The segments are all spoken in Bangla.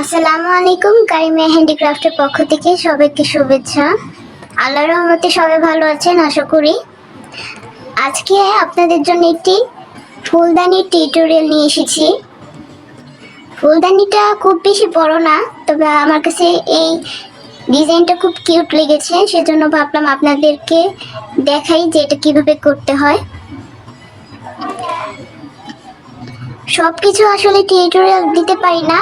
আসসালামু আলাইকুম। কারিমিয়া হ্যান্ডিক্রাফটের পক্ষ থেকে সবাইকে শুভেচ্ছা। আল্লাহর রহমতে সবাই ভালো আছেন আশা করি। আজকে আপনাদের জন্য একটি ফুলদানির টিউটোরিয়াল নিয়ে এসেছি। ফুলদানিটা খুব বেশি বড় না, তবে আমার কাছে এই ডিজাইনটা খুব কিউট লেগেছে, সেজন্য ভাবলাম আপনাদেরকে দেখাই যে এটা কিভাবে করতে হয়। সব কিছু আসলে টিউটোরিয়াল দিতে পারি না,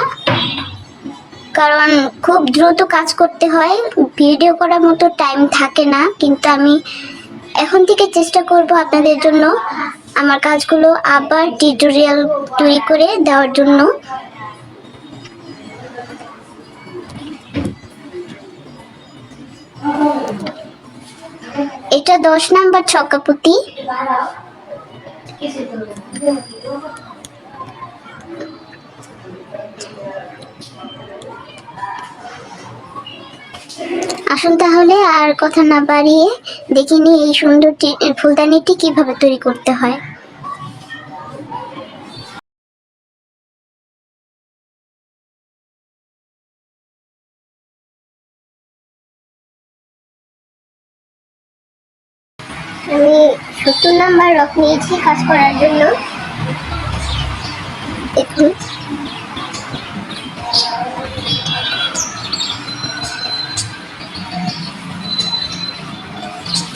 কারণ খুব দ্রুত কাজ করতে হয়, ভিডিও করার মতো টাইম থাকে না। কিন্তু আমি এখন থেকে চেষ্টা করব আপনাদের জন্য আমার কাজগুলো আবার টিউটোরিয়াল তৈরি করে দেওয়ার জন্য। এটা 10 নাম্বার ছক্কাপুতি। আসুন তাহলে আর কথা না বাড়িয়ে দেখে নিই এই সুন্দর ফুলদানিটি কিভাবে তৈরি করতে হয়। আমি 70 নাম্বার রক নিয়েছি কাজ করার জন্য। দেখুন,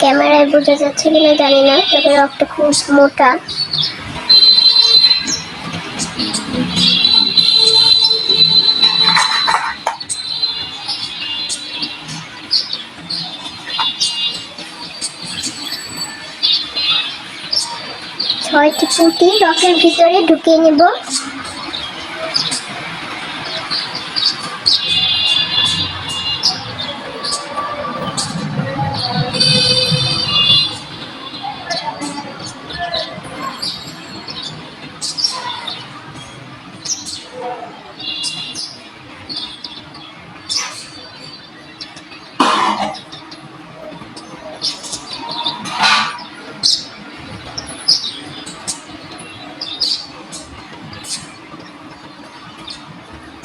ক্যামেরায় বোঝা যাচ্ছে কিনা জানি না, তবে রকটা খুব মোটা। ছয়টি পুঁতি রকের ভিতরে ঢুকিয়ে নেব।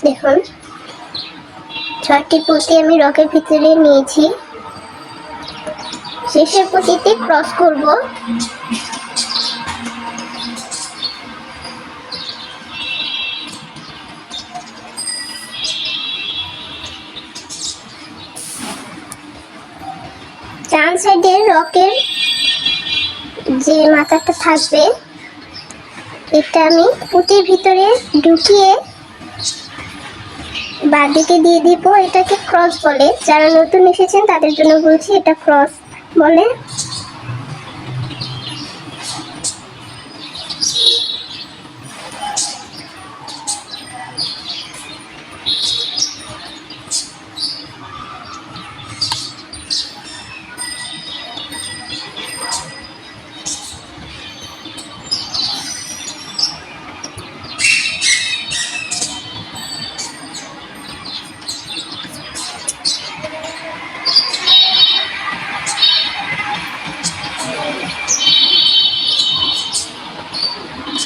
দেখুন, 6টি পুঁতি আমি রকের ভিতরে নিয়েছি। শেষের পুঁতিতে ক্রস করব। ডান সাইডে রকের যে মাথাটা থাকবে, এটা আমি পুঁতির ভিতরে ঢুকিয়ে বাঁদিকে দিয়ে দিব। এটাকে ক্রস বলে। যারা নতুন এসেছেন তাদের জন্য বলছি, এটা ক্রস বলে।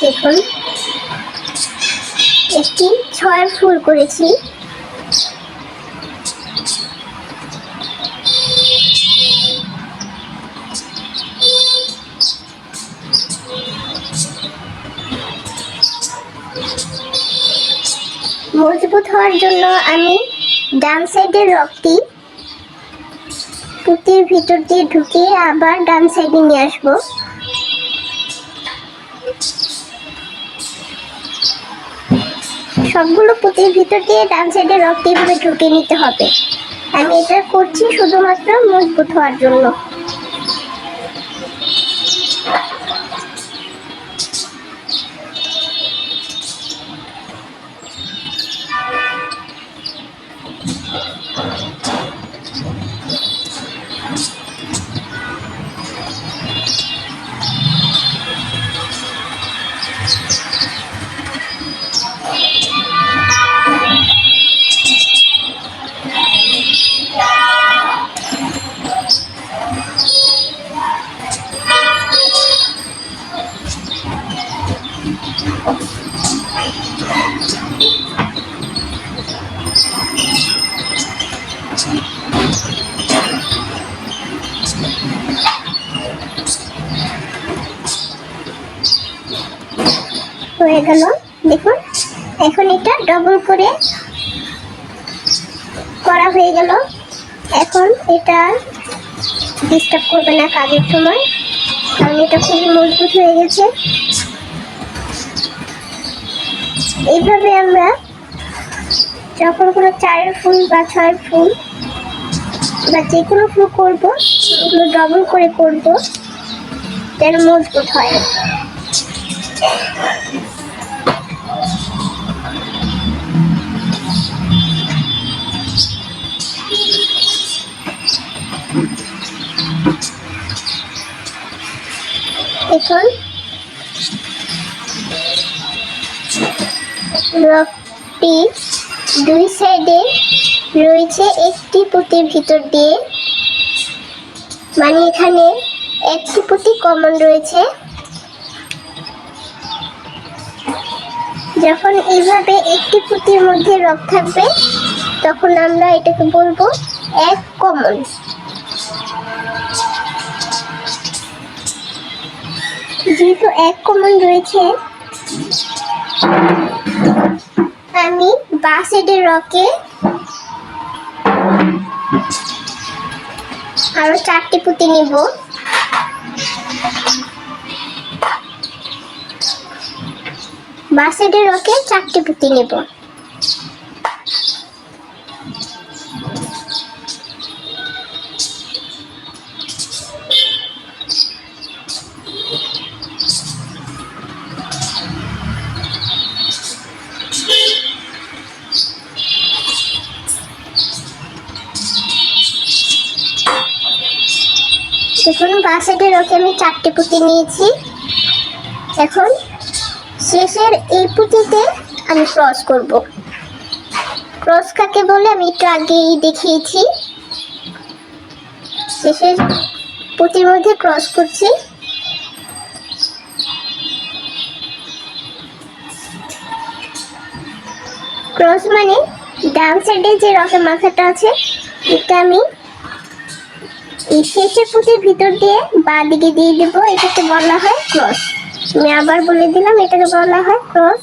দেখুন, একটি 6 ফুল করেছি। মজবুত হওয়ার জন্য আমি ডান সাইডের রকটি পুঁতির ভিতর দিয়ে ঢুকিয়ে আবার ডান সাইডে নিয়ে আসবো। সবগুলো পুঁতির ভিতর দিয়ে ডান সাইডে রকটি এভাবে ঢুকিয়ে নিতে হবে। আমি এটা করছি শুধুমাত্র মজবুত হওয়ার জন্য। হয়ে গেল। দেখুন এখন এটা ডবল করে করা হয়ে গেল। এখন এটা ডিস্টার্ব করবে না কাজের সময়, কারণ এটা খুবই মজবুত হয়ে গেছে। এইভাবে আমরা যখন কোনো 4 ফুল বা 6 ফুল বা যে কোনো ফুল করবো, এগুলো ডবল করে করবো যেন মজবুত হয়। এখন রকটি 2 সাইডে রয়েছে একটি পুঁতির ভিতর দিয়ে, মানে এখানে একটি পুঁতি কমন রয়েছে। যখন এইভাবে একটি পুঁতির মধ্যে রক থাকবে তখন আমরা এটাকে বলবো এক কমন। যেহেতু এক কমন রয়েছে, আমি বাঁ সাইডের রকে আরো 4টি পুঁতি নিব। বাঁ সাইডের রকে 4টি পুঁতি নেব। দেখুন বাঁ সাইডের রকে আমি 4টি পুঁতি নিয়েছি। এখন শেষের এই পুঁতিতে আমি ক্রস করব। ক্রস কাকে বলে আমি একটু আগেই দেখিয়েছি। শেষের পুঁতির মধ্যে ক্রস করছি। ক্রস মানে ডান সাইডে যে রকের মাথাটা আছে এটা আমি এই শেষের পুঁতির ভিতর দিয়ে বাঁ দিকে দিয়ে দেবো। এটাকে বলা হয় ক্রস। আমি আবার বলে দিলাম, এটাকে বলা হয় ক্রস।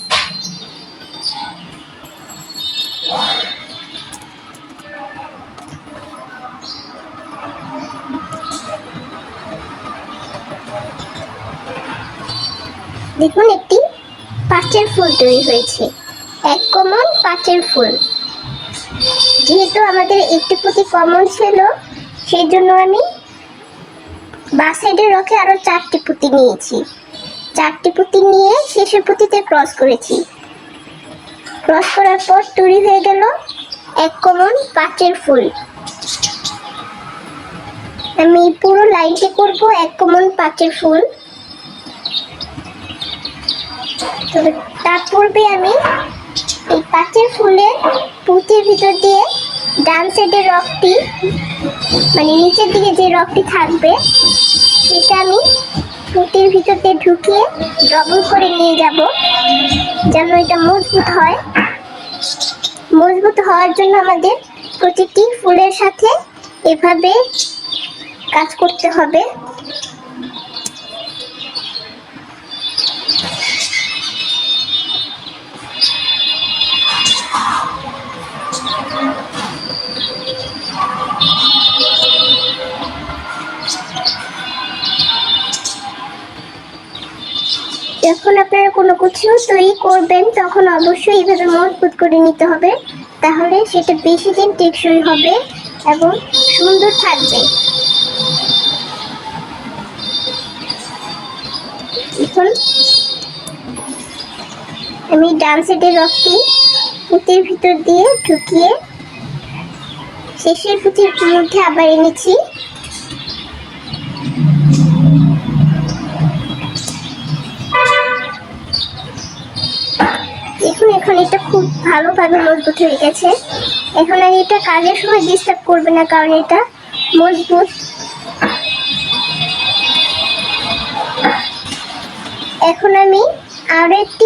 দেখুন একটি 5-এর ফুল তৈরি হয়েছে, এক কমন 5-এর ফুল। যেহেতু আমাদের একটি পুঁতি কমন ছিল, সেই জন্য আমি বাঁ সাইডের রকে আরো 4টি পুঁতি নিয়েছি। 4টি পুঁতি নিয়ে শেষের পুঁতিতে ক্রস করেছি। ক্রস করার পর তৈরি হয়ে গেল এক কমন 5-এর ফুল। আমি পুরো লাইনটি করব এক কমন 5-এর ফুল। তবে তার পূর্বে আমি এই 5-এর ফুলের পুঁতির ভিতর দিয়ে ডান সাইডের রকটি, মানে নিচের দিকে যে রকটি থাকবে সেটা আমি পুঁতির ভিতর দিয়ে ঢুকিয়ে ডবল করে নিয়ে যাব, যেন এটা মজবুত হয়। মজবুত হওয়ার জন্য আমাদের প্রতিটি ফুলের সাথে এভাবে কাজ করতে হবে। যখন আপনারা কোনো কিছু তৈরি করবেন তখন অবশ্যই এইভাবে মজবুত করে নিতে হবে, তাহলে সেটা বেশি দিন টেকসই হবে এবং সুন্দর থাকবে। এখন আমি ডান সাইডের রকটি পুঁতির ভিতর দিয়ে ঢুকিয়ে শেষের পুঁতির মধ্যে আবার এনেছি। এখন এটা খুব ভালোভাবে মজবুত হয়ে গেছে। এখন আর এটা কাজের সময় ডিস্টার্ব করবে না, কারণ এটা মজবুত। এখন আমি আরো একটি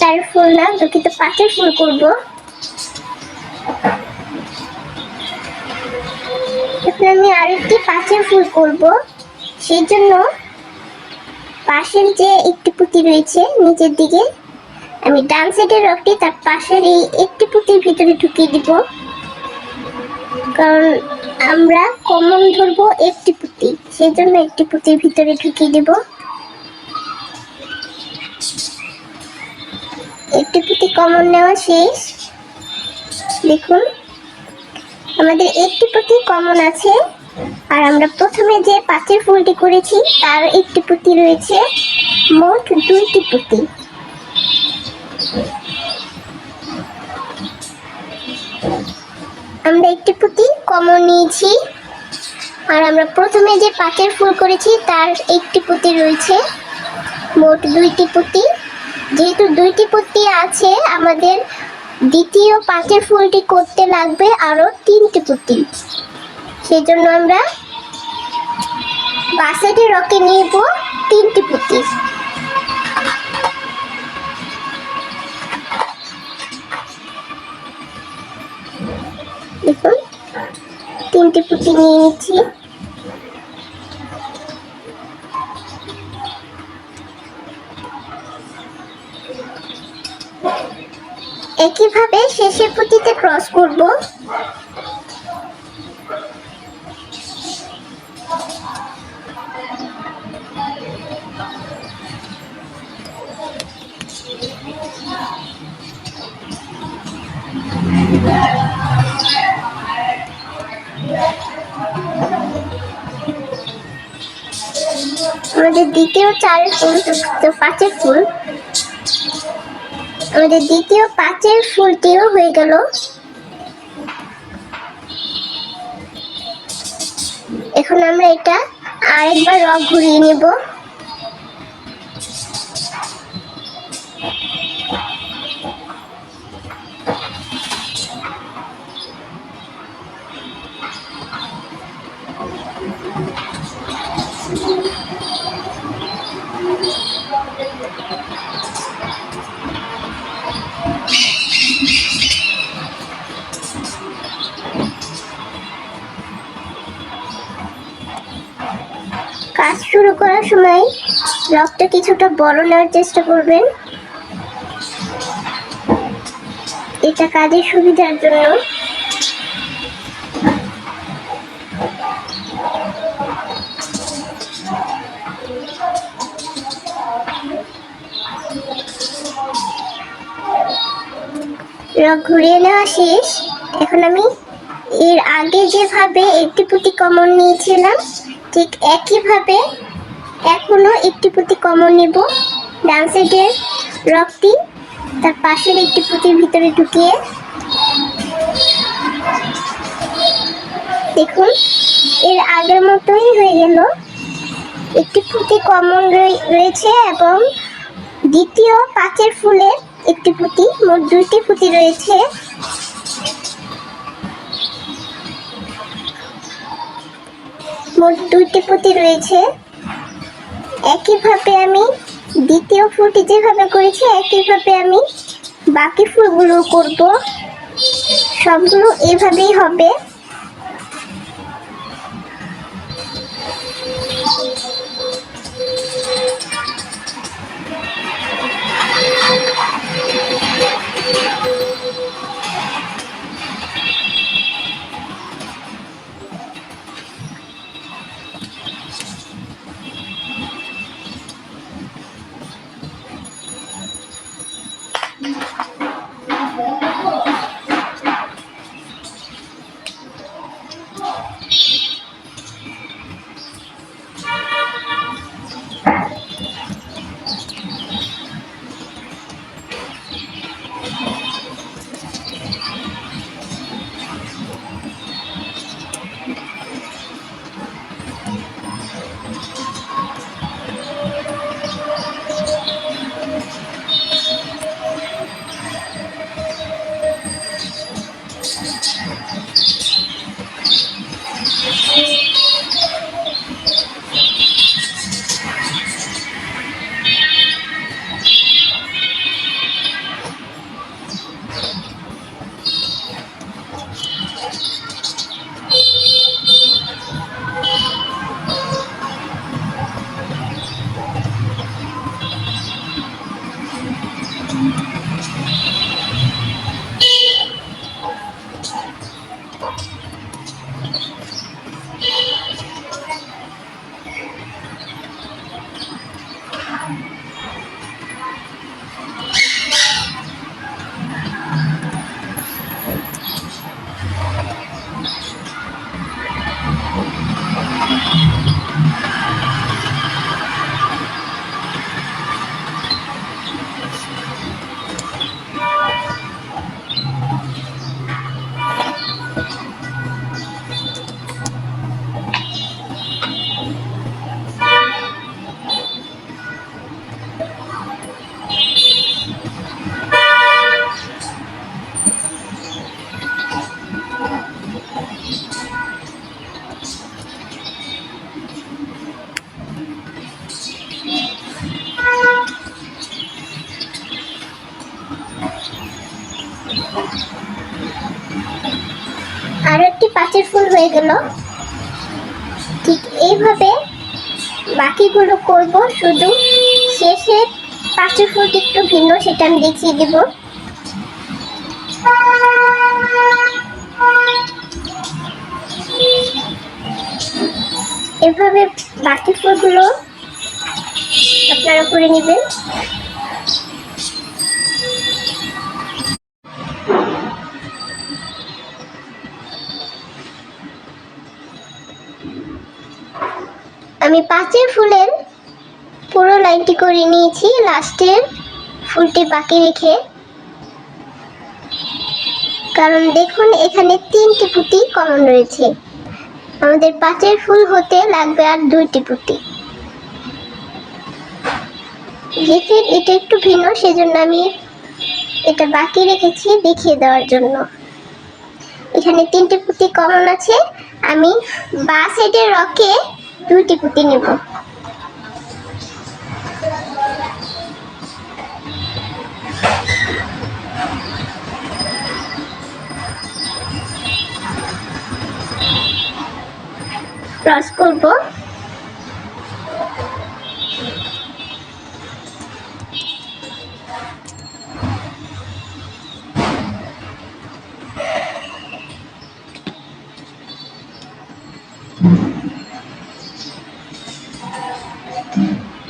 4 ফুল না, দুঃখিত 5-এর ফুল করব। এখন আমি আরেকটি 5-এর ফুল করব। সেই জন্য পাশের যে একটি পুঁতি রয়েছে নিচের দিকে আমি ডান সাইডের রকটি তার পাশের এই একটি পুঁতির ভিতরে ঢুকিয়ে দিব, কারণ আমরা কমন ধরবো একটি পুঁতি, সেই জন্য একটি পুঁতির ভিতরে ঢুকিয়ে দিব। একটি পুঁতি কমন নেওয়া শেষ। দেখুন আমাদের একটি পুঁতি কমন আছে, আর আমরা প্রথমে যে পাঁচের ফুলটি করেছি তার একটি পুঁতি রয়েছে, মোট দুইটি পুঁতি। আমরা একটি পুঁতি কমন নিয়েছি, আর আমরা প্রথমে যে পাঁচের ফুল করেছি তার একটি পুঁতি রয়েছে, মোট দুইটি পুঁতি। যেহেতু দুইটি পুঁতি আছে, আমাদের দ্বিতীয় পাঁচের ফুলটি করতে লাগবে আরো তিনটি পুঁতি। সেই জন্য আমরা বাসাইডের রকে নিব তিনটি পুঁতি। দেখুন তিনটি পুঁতি নিয়ে নিচ্ছি। একইভাবে শেষের পুঁতিতে ক্রস করব। আমাদের দ্বিতীয় চারের ফুল তো পাঁচের ফুল, আমাদের দ্বিতীয় পাঁচের ফুলটিও হয়ে গেল। এখন আমরা এটা আরেকবার রক ঘুরিয়ে নেব। কাজ শুরু করার সময় রকটা কিছুটা বড় নেওয়ার চেষ্টা করবেন, এটা কাজের সুবিধার জন্য। রক ঘুরিয়ে নেওয়া শেষ। এখন আমি এর আগে যেভাবে একটি পুঁতি কমন নিয়েছিলাম ঠিক একইভাবে এখনো একটি পুঁতি কমন নেব। ডান সাইডের রকটি তার পাশের একটি পুঁতির ভিতরে ঢুকিয়ে দেখুন এর আগের মতোই হয়ে গেল। একটি পুঁতি কমন রয়েছে এবং দ্বিতীয় পাঁচের ফুলের একটি পুঁতি, মোট দুইটি পুঁতি রয়েছে। মোট দুইটি পুঁতি রয়েছে। একইভাবে আমি দ্বিতীয় ফুলটি যেভাবে করেছি একইভাবে আমি বাকি ফুলগুলো করব, সবগুলো এভাবেই হবে। আরো একটি পাঁচের ফুল হয়ে গেল। ঠিক এইভাবে বাকিগুলো করব, শুধু শেষে পাঁচের ফুলটি একটু ভিন্ন, সেটা আমি দেখিয়ে দেব। এভাবে বাকি ফুলগুলো আপনারা করে নেবেন। আমি পাঁচের ফুলের পুরো লাইনটি করে নিয়েছি, লাস্টের ফুলটি বাকি রেখে। কারণ দেখুন এখানে 3টি পুঁতি কমন রয়েছে, আমাদের পাঁচের ফুল হতে লাগবে আর 2টি পুঁতি। যেহেতু এটা একটু ভিন্ন, সেজন্য আমি এটা বাকি রেখেছি দেখিয়ে দেওয়ার জন্য। এখানে 3টি পুঁতি কমন আছে, আমি বাঁ সাইডের রকে 2টি পুঁতি নেব। ক্রস করব।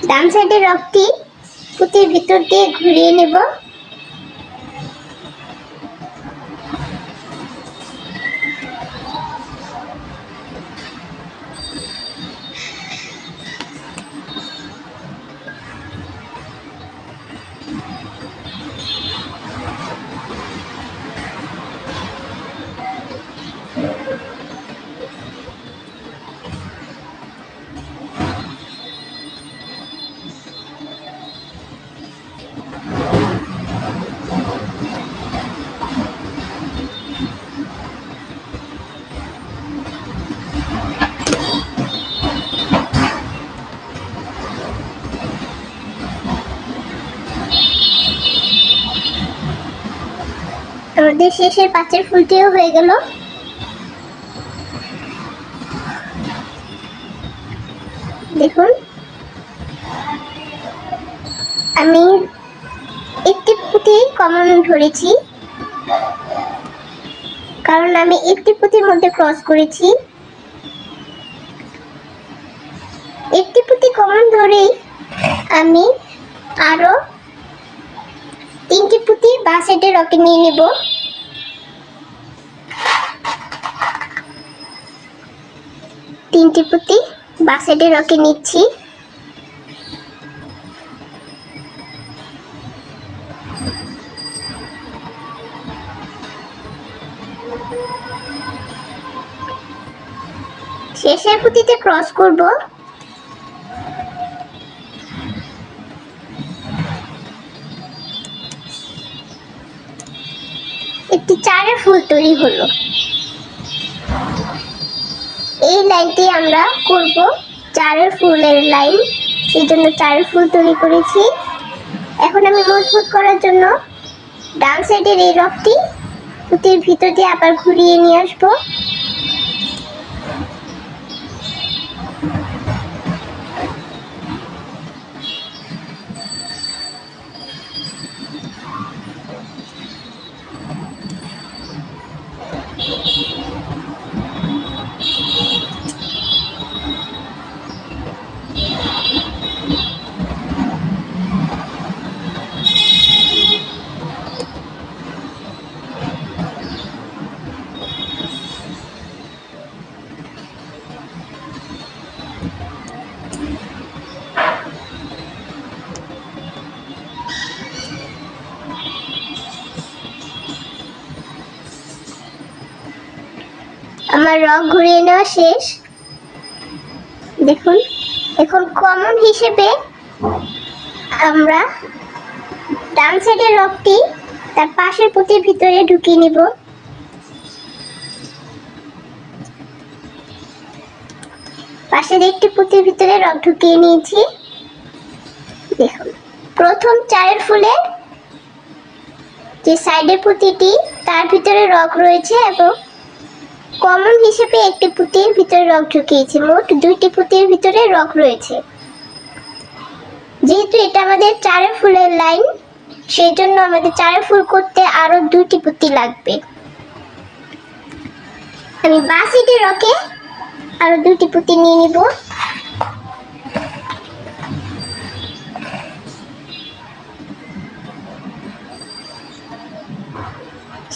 ডান সাইডের রকটি পুঁতির ভিতর দিয়ে ঘুরিয়ে নেব। আমাদের শেষের পাঁচের ফুলটিও হয়ে গেল। দেখুন আমি একটি পুঁতি কমন ধরেছি, কারণ আমি একটি পুঁতির মধ্যে ক্রস করেছি। একটি পুঁতি কমন ধরেই আমি আরো 3টি পুঁতি বাঁ সাইডে রকে নিয়ে নেব। তিনটি পুঁতি বাঁ সাইডে রকে নিচ্ছি। শেষের পুঁতিতে ক্রস করব। একটি চারের ফুল তৈরি হলো। এই লাইনটি আমরা করব চারের ফুলের লাইন, সেই জন্য চারের ফুল তৈরি করেছি। এখন আমি মজবুত করার জন্য ডান সাইডের এই রকটি পুঁতির ভিতর দিয়ে আবার ঘুরিয়ে নিয়ে আসবো। আমার রক ঘুরিয়ে নেওয়া শেষ। দেখুন এখন কমন হিসেবে আমরা ডান সাইডের রকটি তার পাশের পুঁতির ভিতরে ঢুকিয়ে নিব। পাশের একটি পুঁতির ভিতরে রক ঢুকিয়ে নিয়েছি। দেখুন প্রথম চারের ফুলের যে সাইডের পুঁতিটি তার ভিতরে রগ রয়েছে এবং কমন হিসেবে একটি পুঁতির ভিতরে রগ ঢুকিয়েছি। মোট 2টি পুঁতির ভিতরে রগ রয়েছে। যেহেতু এটা আমাদের চারের ফুলের লাইন, সেই জন্য আমাদের চারের ফুল করতে আরো 2টি পুঁতি লাগবে। আমি বাঁ সাইডের রকে আরো 2টি পুঁতি নিয়ে নিব।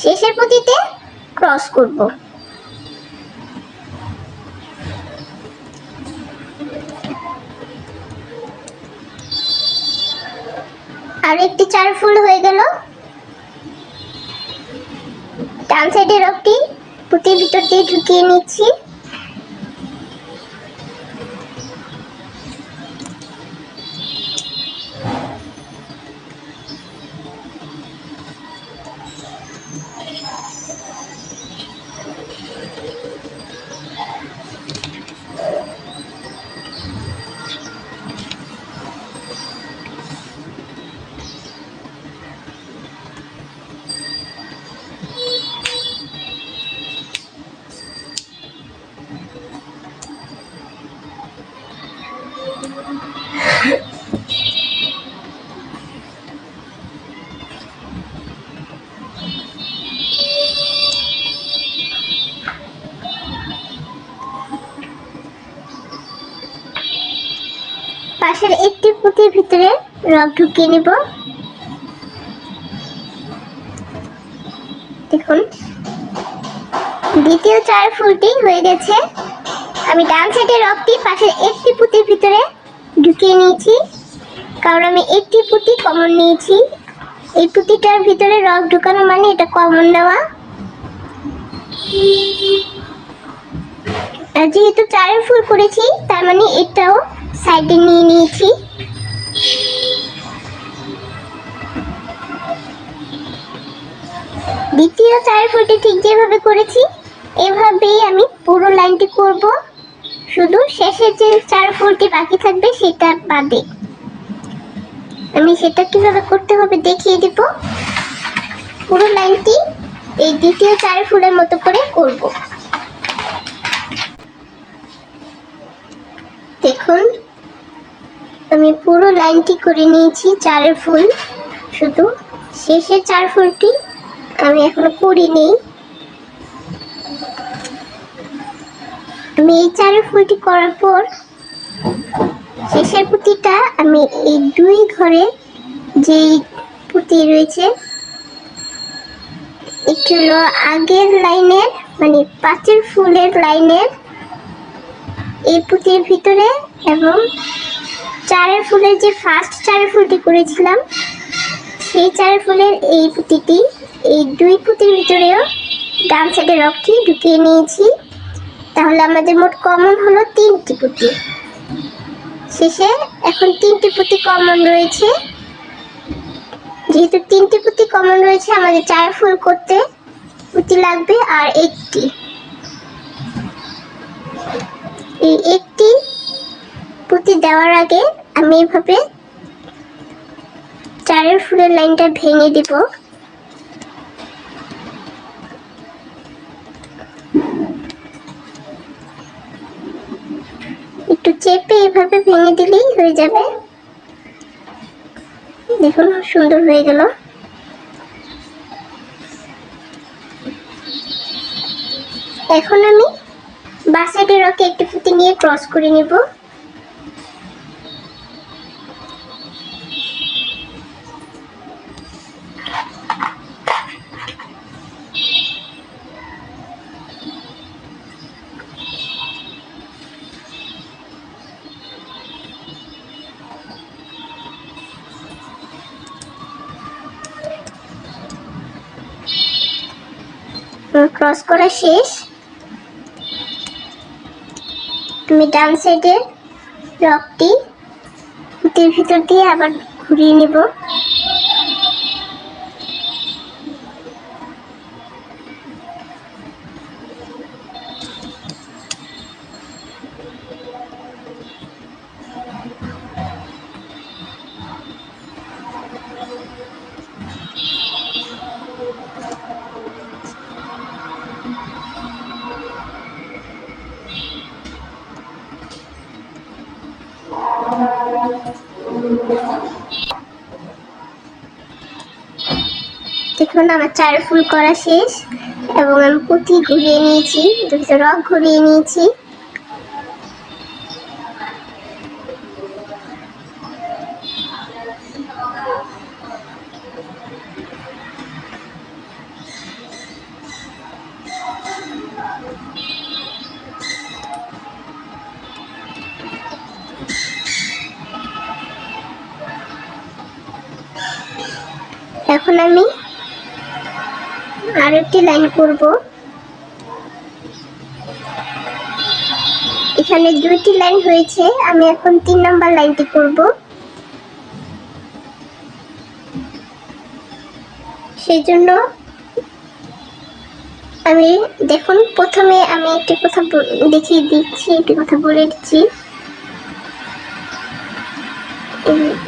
শেষের পুঁতিতে ক্রস করব। আর একটি চার ফুল হয়ে গেল। ডান সাইডের রকটি পুঁতির ভিতর দিয়ে ঢুকিয়ে নিচ্ছি। পাশের একটি পুঁতির ভিতরে রগ ঢুকিয়ে নিব। দেখুন দ্বিতীয় চার ফুলটি হয়ে গেছে। আমি ডান সাইডের রগটি পাশের একটি পুঁতির ভিতরে ঢুকিয়ে নিয়েছি, কারণ আমি একটি পুঁতি কমন নিয়েছি। এই পুঁতিটার ভিতরে রগ ঢুকানো মানে এটা কমন নেওয়া। আর যেহেতু চারের ফুল করেছি, তার মানে এটাও সাইডে নিয়ে নিয়েছি। দ্বিতীয় চারের ফুলটি ঠিক যেভাবে করেছি এভাবেই আমি পুরো লাইনটি করব, শুধু শেষের যে চার ফুলটি বাকি থাকবে সেটা বাদে। আমি সেটা কিভাবে করতে হবে দেখিয়ে দিব। পুরো লাইনটি এই দ্বিতীয় চার ফুলের মতো করে করব। দেখুন আমি পুরো লাইনটি করে নিয়েছি চারের ফুল, শুধু শেষের চার ফুলটি আমি এখনো করিনি। আমি এই চারের ফুলটি করার পর শেষের পুঁতিটা আমি এই 2 ঘরে যেই পুঁতি রয়েছে একটু হলো আগের লাইনের মানে 5এর ফুলের লাইনের এই পুঁতির ভিতরে এবং চারের ফুলের যে ফার্স্ট চারের ফুলটি করেছিলাম সেই চারের ফুলের এই পুঁতিটি এই 2 পুঁতির ভিতরেও ডান সাইডের রগটি ঢুকিয়ে নিয়েছি। তাহলে আমাদের মোট কমন হলো 3টি পুঁতি। শেষে এখন 3টি পুঁতি কমন রয়েছে। যেহেতু 3টি পুঁতি কমন রয়েছে, আমাদের 4 ফুল করতে পুঁতি লাগবে আর একটি। এই একটি পুঁতি দেওয়ার আগে আমি এইভাবে চারের ফুলের লাইনটা ভেঙে দিব। একটু চেপে এভাবে ভেঙে দিলেই হয়ে যাবে। দেখুন সুন্দর হয়ে গেল। এখন আমি বাঁ সাইডের রকে একটি পুঁতি নিয়ে ক্রস করে নেব। ক্রস করা শেষ। আমি ডান সাইডের রকটি পুঁতির ভিতর দিয়ে আবার ঘুরিয়ে নেব। দেখুন আমার 4 ফুল করা শেষ এবং আমি পুঁতি ঘুরিয়ে নিয়েছি, দুটো রক ঘুরিয়ে নিয়েছি। এখন আমি আরেকটি লাইন করব। এখানে 2টি লাইন হয়েছে, আমি এখন 3 নম্বর লাইনটি করব। সেজন্য আমি দেখুন প্রথমে আমি একটি কথা দেখিয়ে দিচ্ছি, একটি কথা বলে দিচ্ছি।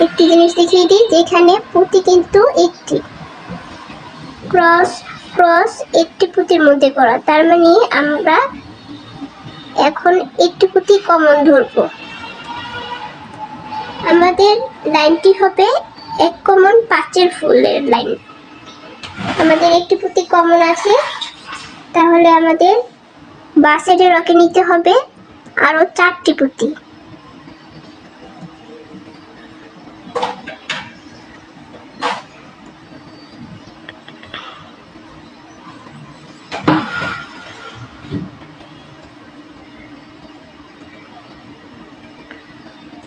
একটি জিনিস দেখিয়ে দিই, যেখানে পুঁতি কিন্তু একটি ক্রস ক্রস একটি পুঁতির মধ্যে করা, তার মানে আমরা এখন একটি পুঁতি কমন ধরব। আমাদের লাইনটি হবে 1 কমন 5 ফুলের লাইন। আমাদের একটি পুঁতি কমন আছে, তাহলে আমাদের বাঁ সাইডে রকে নিতে হবে আরো 4টি পুঁতি।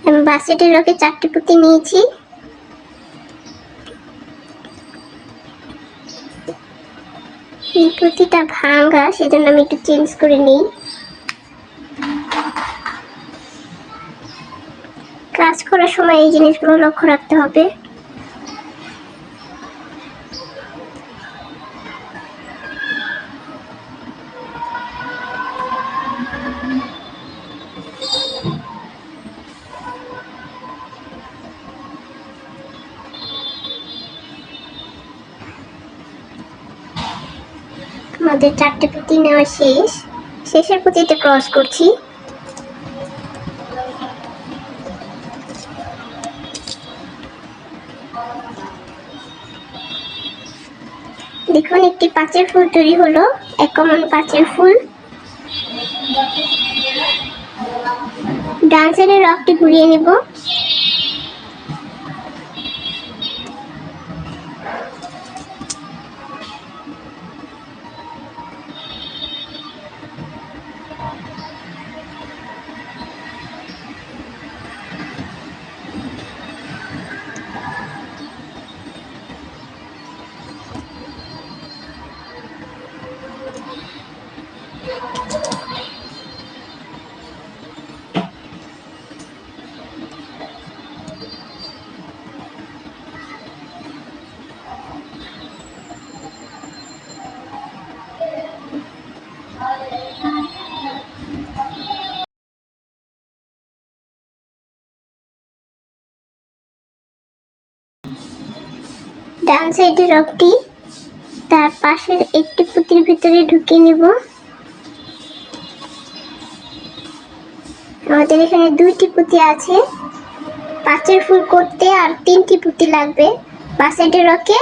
আমি বাঁ সাইডে রকে 4টি পুঁতি নিয়েছি। এই পুঁতিটা ভাঙা, সেজন্য আমি একটু চেঞ্জ করে নিই। কাজ করার সময় এই জিনিসগুলো লক্ষ্য রাখতে হবে। আমাদের 4টে পুঁতি নেওয়া শেষ, শেষের পুঁতিতে ক্রস করছি। দেখুন একটি 5 ফুল তৈরি হলো, 1 কমন 5 ফুল। ডান সাইডের রকটি ঘুরিয়ে নেব। ডান সাইডের রকটি তার পাশের একটি পুঁতির ভিতরে ঢুকিয়ে নেব। আমাদের এখানে 2টি পুঁতি আছে, 5 ফুল করতে আর 3টি পুঁতি লাগবে। বাঁ সাইডের রকে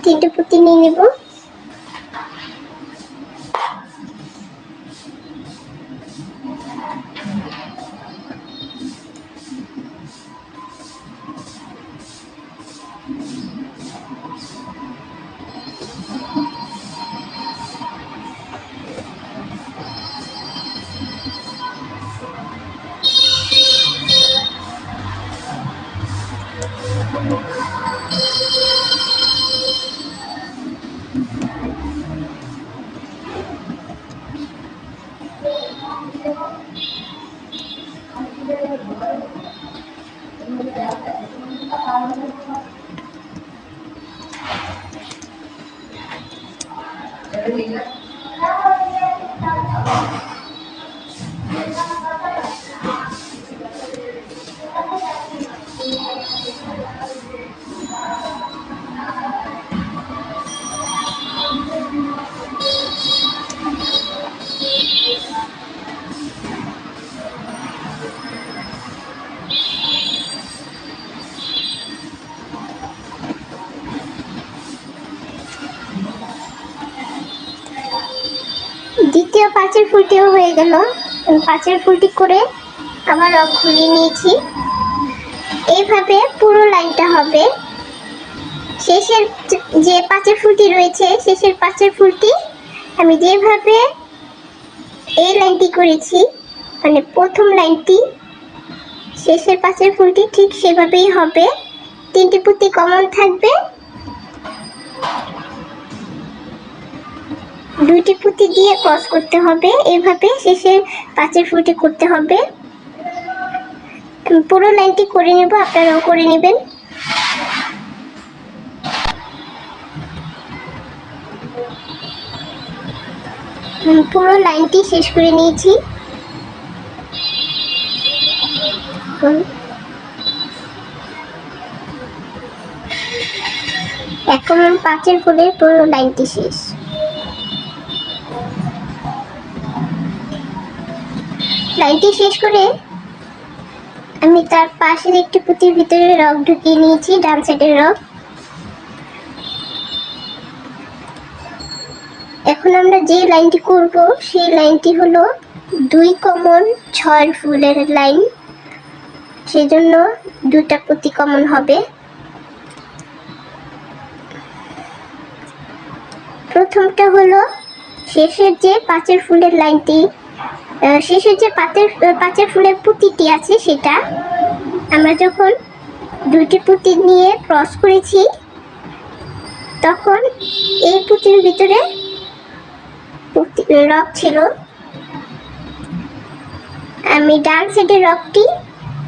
3টে পুঁতি নিয়ে নেব। দ্বিতীয় পাঁচের ফুলটিও হয়ে গেল। পাঁচের ফুলটি করে আবার রং ঘুরিয়ে নিয়েছি। এইভাবে পুরো লাইনটা হবে। শেষের যে পাঁচের ফুলটি রয়েছে, শেষের পাঁচের ফুলটি আমি যেভাবে এই লাইনটি করেছি, মানে প্রথম লাইনটি, শেষের পাঁচের ফুলটি ঠিক সেভাবেই হবে। তিনটি পুঁতি কমন থাকবে, দুইটি পুঁতি দিয়ে ক্রস করতে হবে। এইভাবে শেষের পাঁচের ফুলটি করতে হবে। পুরো লাইনটি করে নেব, আপনারাও করে নেবেন। পুরো লাইনটি শেষ করে নিয়েছি। এখন পাঁচের ফুলের পুরো লাইনটি শেষ। লাইনটি শেষ করে আমি তার পাশের একটি পুঁতির ভিতরে রং ঢুকিয়ে নিয়েছি, ডান সাইডের রং। এখন আমরা যে লাইনটি করব সেই লাইনটি হলো 2 কমন 6 ফুলের লাইন, সেজন্য দুটা পুঁতি কমন হবে। প্রথমটা হলো শেষের যে পাঁচের ফুলের লাইনটি, শেষের যে পাঁচের ফুলের পুঁতিটি আছে সেটা আমরা যখন দুইটি পুঁতি নিয়ে ক্রস করেছি, তখন এই পুঁতির ভিতরে রক ছিল। আমি ডান সাইডের রকটি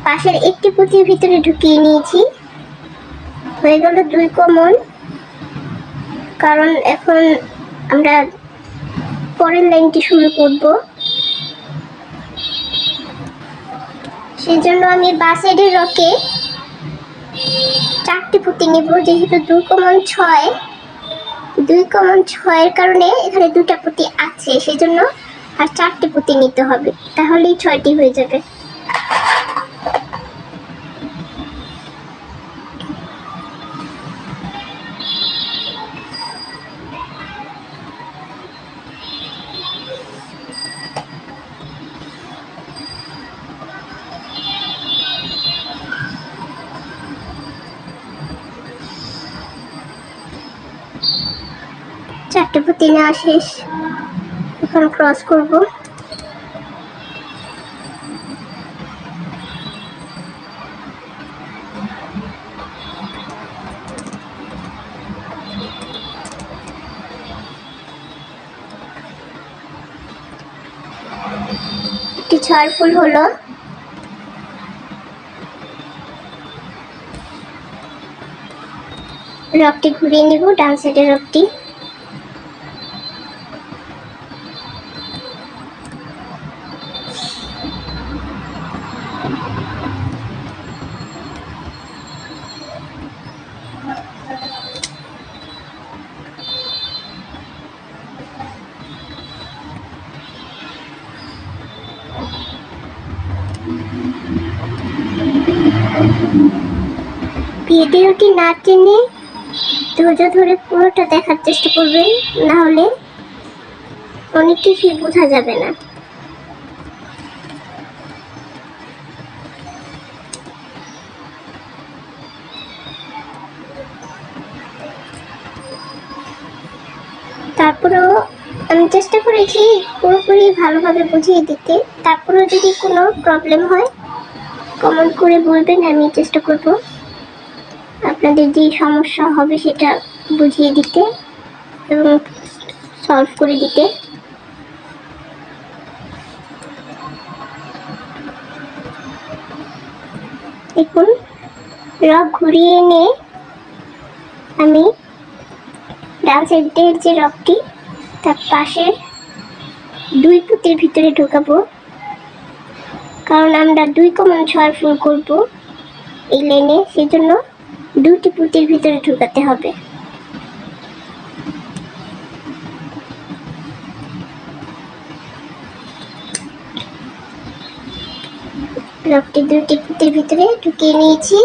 পাশের একটি পুঁতির ভিতরে ঢুকিয়ে নিয়েছি। হয়ে গেল 2 কমন। কারণ এখন আমরা পরের লাইনটি শুরু করব, সেজন্য আমি বাঁ সাইডের রকে 4টি পুঁতি নেব। যেহেতু 2 কমন 6, 2 কমন 6-এর কারণে এখানে দুটা পুঁতি আছে, সেজন্য আর 4টি পুঁতি নিতে হবে, তাহলেই 6টি হয়ে যাবে। চারটে পুঁতি নেওয়া শেষ। এখন ক্রস করব। একটি 6 ফুল হলো। রকটি ঘুরিয়ে নিব, ডান সাইডের রকটি। ভিডিওটি না টেনে ধৈর্য ধরে পুরোটা দেখার চেষ্টা করবেন, না হলে অনেক কিছুই বোঝা যাবে না। তারপরেও আমি চেষ্টা করেছি পুরোপুরি ভালোভাবে বুঝিয়ে দিতে। তারপরেও যদি কোনো প্রবলেম হয় কমেন্ট করে বলবেন, আমি চেষ্টা করব আপনাদের যে সমস্যা হবে সেটা বুঝিয়ে দিতে এবং সলভ করে দিতে। দেখুন, রক ঘুরিয়ে এনে আমি ডান সাইডের যে রকটি তার পাশের 2 পুঁতির ভিতরে ঢোকাবো, কারণ আমরা 2 কমন 6 ফুল করব এই লাইনে, সেজন্য 2টি পুঁতির ভিতরে ঢোকাতে হবে। রকটি 2টি পুঁতির ভিতরে ঢুকিয়ে নিয়েছি।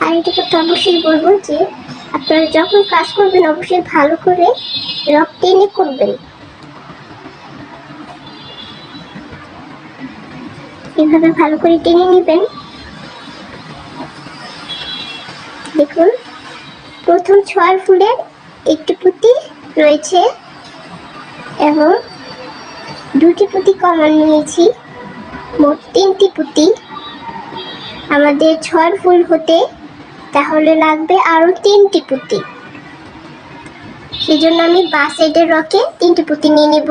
আর এটা কথা অবশ্যই বলবো যে আপনারা যখন কাজ করবেন অবশ্যই ভালো করে রক টেনে করবেন, এভাবে ভালো করে টেনে নেবেন। দেখুন প্রথম ছড় ফুলের একটি পুঁতি রয়েছে এবং দুটি পুঁতি কমন নিয়েছি, মোট 3টি পুঁতি। আমাদের ছড় ফুল হতে তাহলে লাগবে আরো 3টি পুঁতি, সেজন্য আমি বাঁ সাইডের রকে 3টি পুঁতি নিয়ে নেব।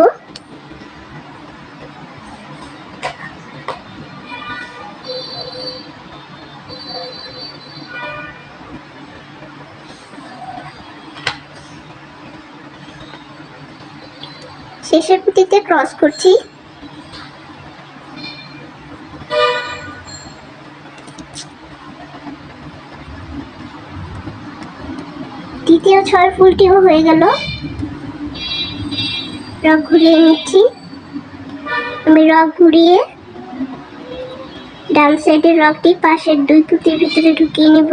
শেষের পুঁতিতে ক্রস করছি। দ্বিতীয় ছড় ফুলটিও হয়ে গেল। রক ঘুরিয়ে নিচ্ছি। আমি রক ঘুরিয়ে ডান সাইডের রকটি পাশের 2 পুঁতির ভিতরে ঢুকিয়ে নেব।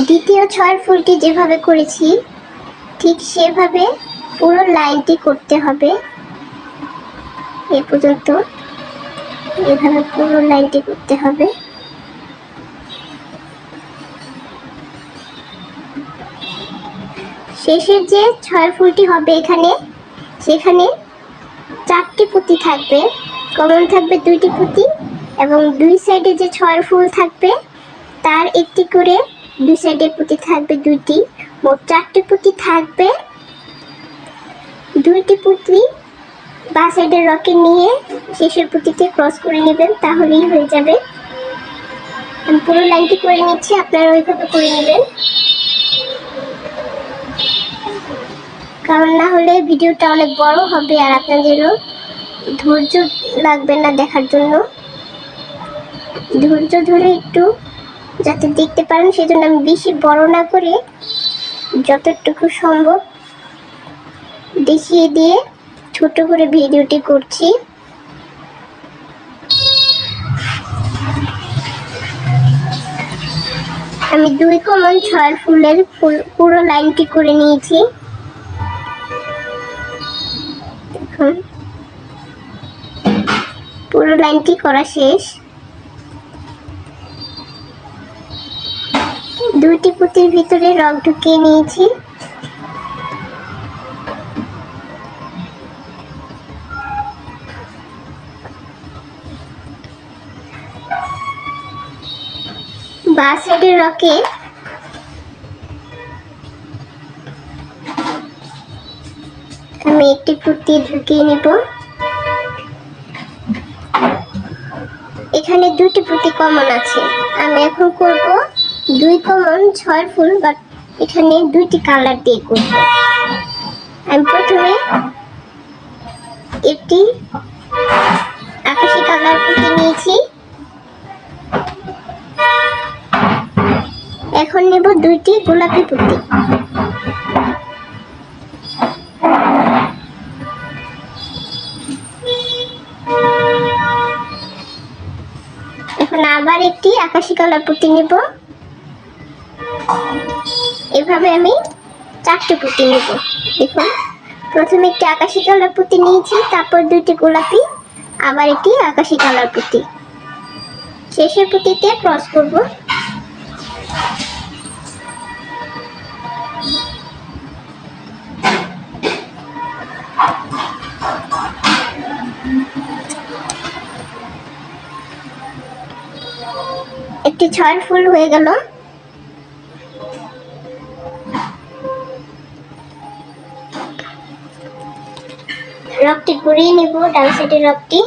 দ্বিতীয় ছড় ফুলটি যেভাবে করেছি ঠিক সেভাবে পুরো লাইনটি করতে হবে। এ পর্যন্ত এভাবে পুরো লাইনটি করতে হবে। শেষের যে ছড় ফুলটি হবে এখানে, সেখানে 4টি পুঁতি থাকবে, কমন থাকবে 2টি পুঁতি এবং 2 সাইডে যে ছড় ফুল থাকবে তার একটি করে 2 সাইডে পুঁতি থাকবে 2টি, মোট 4টি পুঁতি থাকবে। 2টি পুঁতি বাঁ সাইডের রকে নিয়ে শেষের পুঁতিতে ক্রস করে নেবেন, তাহলেই হয়ে যাবে। আমি পুরো লাইনটি করে নিচ্ছি, আপনারা ওইভাবে করে নেবেন, কারণ না হলে ভিডিওটা অনেক বড় হবে আর আপনাদেরও ধৈর্য লাগবে না দেখার জন্য। ধৈর্য ধরে একটু যাতে দেখতে পারেন সেজন্য আমি বেশি বড় না করে যতটুকু সম্ভব দেখিয়ে দিয়ে ছোট করে ভিডিওটি করছি। আমি 2 কমন ছড় ফুলের পুরো লাইনটি করে নিয়েছি। দেখুন পুরো লাইনটি করা শেষ। 2টি পুঁতির ভিতরে রক ঢুকিয়ে নিয়েছি। বাঁ সাইডের রকে আমি একটি পুঁতি ঢুকিয়ে নেব। এখানে 2টি পুঁতি কমন আছে, আমি এখন করব 2 কমন ছড় ফুল, বাট এখানে 2টি কালার দিয়ে করব। আমি প্রথমে একটি আকাশি কালার পুঁতি নিয়েছি, এখন নেব 2টি গোলাপি পুঁতি। এখন আবার একটি আকাশি কালার পুঁতি নেব। এভাবে আমি 4টি পুঁতি নেব। দেখুন প্রথমে একটি আকাশি কালার পুঁতি নিয়েছি, তারপর 2টি গোলাপি, আবার একটি আকাশি কালার পুঁতি। শেষের পুঁতিতে ক্রস করব। একটি ছয়ের ফুল হয়ে গেল। রগটি ঘুরিয়ে নিব, ডান সাইডের রগটি।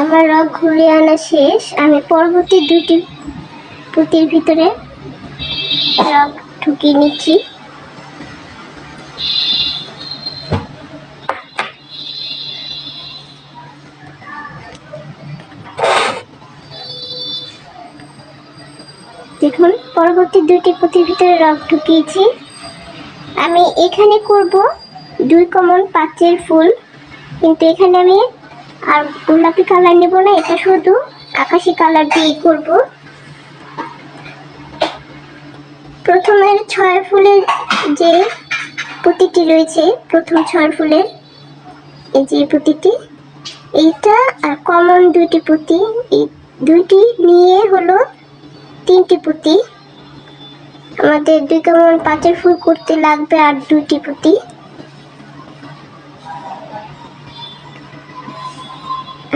আমার রগ ঘুরিয়ে আনা শেষ। আমি পরবর্তী দুটি পুঁতির ভিতরে রগ ঢুকিয়ে নিচ্ছি। দেখুন, পরবর্তী দুটি পুঁতির ভিতরে রগ ঢুকিয়েছি। আমি এখানে করব 2 কমন 5-এর ফুল, কিন্তু এখানে আমি আর গোলাপি কালার নেব না, এটা শুধু আকাশি কালার দিয়ে করব। প্রথমের 6 ফুলের যে পুঁতিটি রয়েছে, প্রথম 6 ফুলের এই যে পুঁতিটি, এইটা আর কমন দুইটি পুঁতি, এই দুইটি নিয়ে হলো 3টি পুঁতি। আমাদের 2 কমন 5-এর ফুল করতে লাগবে আর 2টি পুঁতি।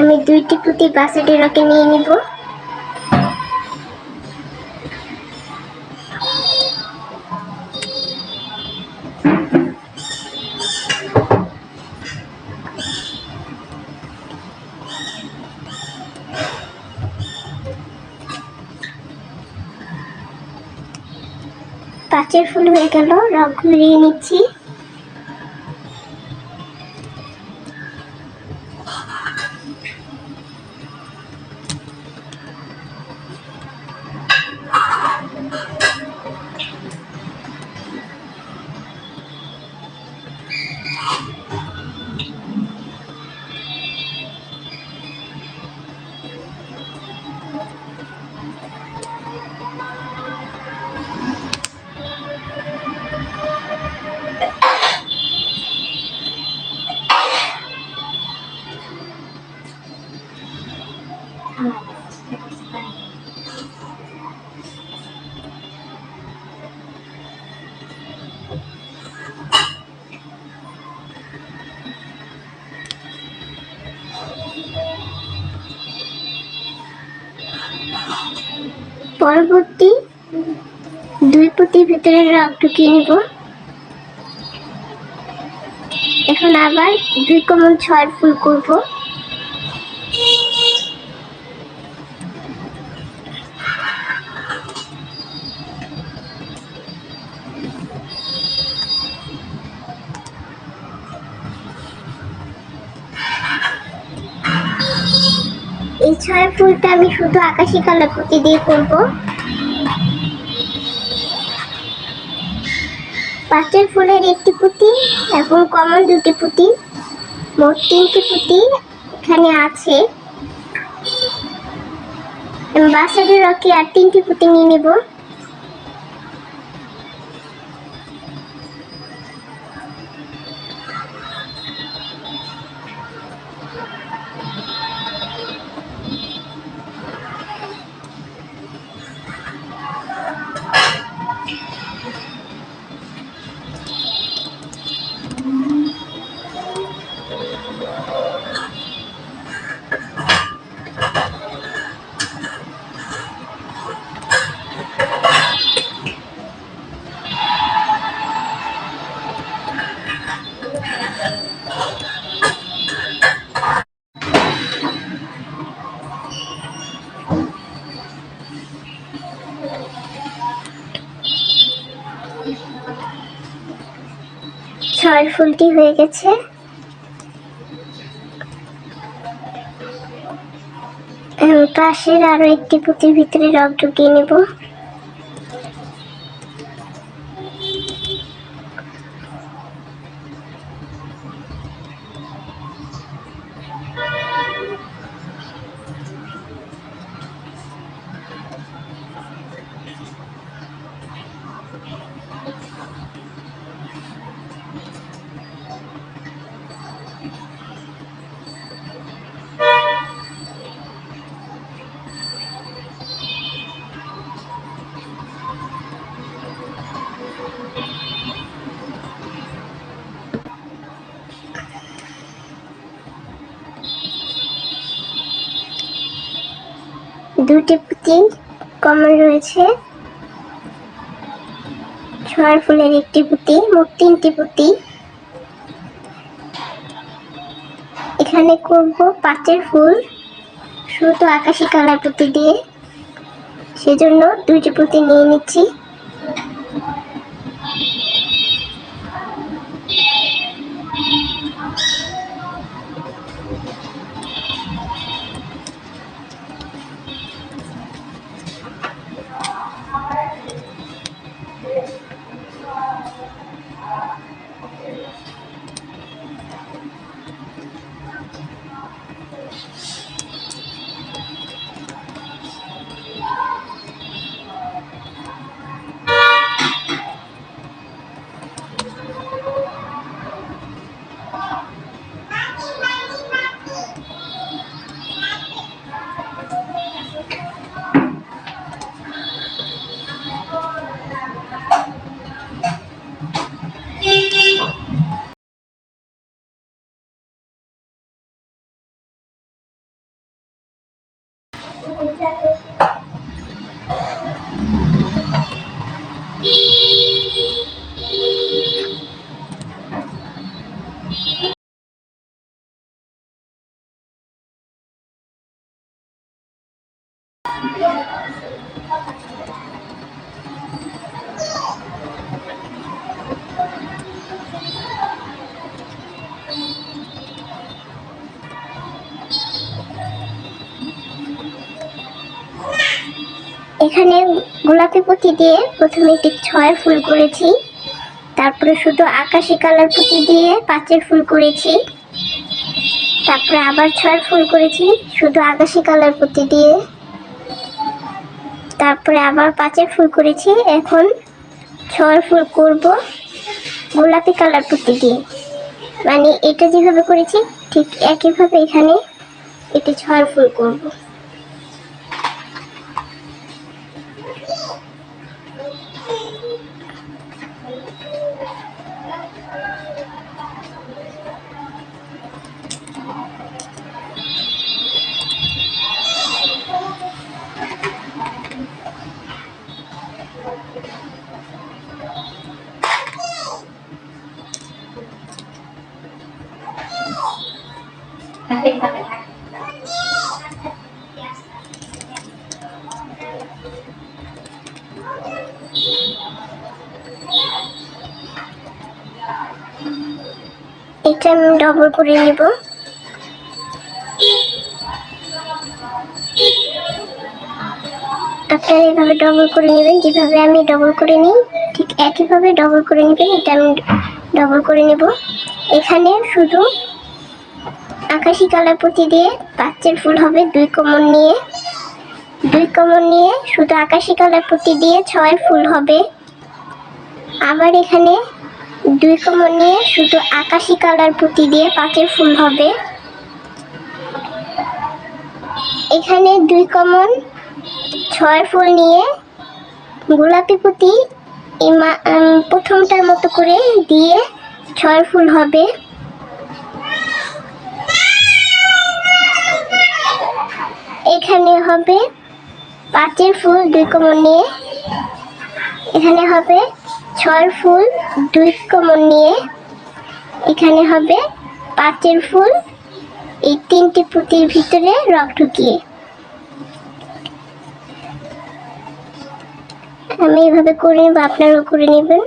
আমি 2টি পুঁতি বাসাটি রকে নিয়ে নিব। পাঁচের ফুল হয়ে গেল, রগ ঘুরিয়ে নিচ্ছি। পরবর্তী 2 পুঁতির ভিতরে রগ ঢুকিয়ে নিব। এখন আবার 2 কমন 6-এর ফুল করব। এই 6 ফুলটা আমি শুধু আকাশি কালার পুঁতি দিয়ে করব। 5-এর ফুলের একটি পুঁতি এবং কমন 2টি পুঁতি, মোট 3টি পুঁতি এখানে আছে। বাসারের রকে আর 3টি পুঁতি নিয়ে নেব। ছয়ের ফুলটি হয়ে গেছে। পাশের আরো একটি পুঁতির ভিতরে রং ঢুকিয়ে নেব। দুটি পুঁতি কমন রয়েছে, ছয়ের ফুলের একটি পুঁতি, মোট 3টি পুঁতি। এখানে করব 5এর ফুল শুধু আকাশি কালার পুঁতি দিয়ে, সেজন্য 2টি পুঁতি নিয়ে নিচ্ছি। এখানে গোলাপি পুঁতি দিয়ে প্রথমে একটি 6এর ফুল করেছি, তারপরে শুধু আকাশি কালার পুঁতি দিয়ে 5এর ফুল করেছি, তারপরে আবার 6এর ফুল করেছি শুধু আকাশি কালার পুঁতি দিয়ে, তারপরে আবার 5এর ফুল করেছি। এখন 6এর ফুল করব গোলাপি কালার পুঁতি দিয়ে, মানে এটা যেভাবে করেছি ঠিক একইভাবে এখানে এটি 6এর ফুল করব। এটা আমি ডবল করে নেব। আপনারা এইভাবে ডবল করে নেবেন, যেভাবে আমি ডবল করে নিই ঠিক একইভাবে ডবল করে নেবেন। এটা আমি ডবল করে নেব। এখানে শুধু আকাশি কালার পুঁতি দিয়ে 5এর ফুল হবে 2 কমন নিয়ে শুধু আকাশি কালার পুঁতি দিয়ে 6এর ফুল হবে। আবার এখানে 2 কমন নিয়ে শুধু আকাশি কালার পুঁতি দিয়ে 5এর ফুল হবে। এখানে 2 কমন 6এর ফুল নিয়ে গোলাপি পুঁতি প্রথমটার মতো করে দিয়ে 6এর ফুল হবে। এখানে হবে 5এর ফুল 2 কমন নিয়ে, এখানে হবে 6এর ফুল 2 কমন নিয়ে, এখানে হবে 5এর ফুল এই 3টি পুঁতির ভিতরে রং ঢুকিয়ে। আমি এইভাবে করে নেব, আপনারাও করে নেবেন।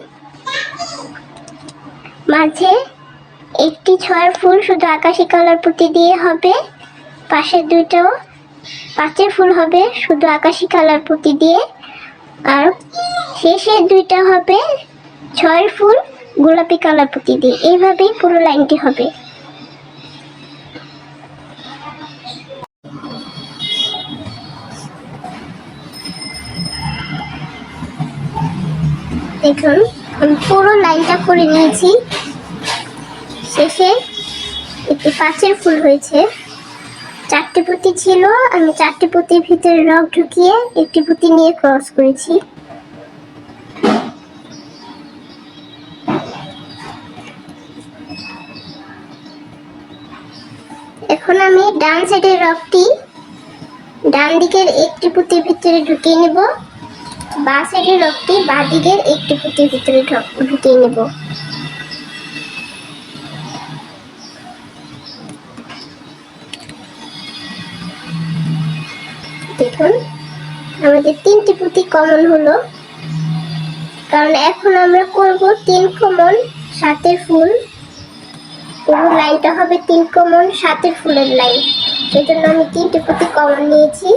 মাঝে একটি ছয়ের ফুল শুধু আকাশি কালার পুঁতি দিয়ে হবে, পাশের দুইটাও 5-এর ফুল হবে শুধু আকাশি কালার পুঁতি দিয়ে, আর শেষের দুইটা হবে 6-এর ফুল গোলাপি কালার পুঁতি দিয়ে। এইভাবেই পুরো লাইনটি হবে। দেখুন আমি পুরো লাইনটা করে নিয়েছি। শেষে একটি 5-এর ফুল হয়েছে। 4টি পুঁতি ছিল, আমি 4টি পুঁতির ভিতরে রং ঢুকিয়ে একটি পুঁতি নিয়ে ক্রস করেছি। এখন আমি ডান সাইডের রংটি ডান দিকের একটি পুঁতির ভিতরে ঢুকিয়ে নেব, বাঁ সাইডের রংটি বাঁ দিকের একটি পুঁতির ভিতরে ঢুকিয়ে নেব। দেখুন আমাদের 3টি পুঁতি কমন হলো, কারণ এখন আমরা করব 3 কমন 7-এর ফুল। পুরো লাইনটা হবে 3 কমন 7-এর ফুলের লাইন, সেজন্য আমি 3টি পুঁতি কমন নিয়েছি।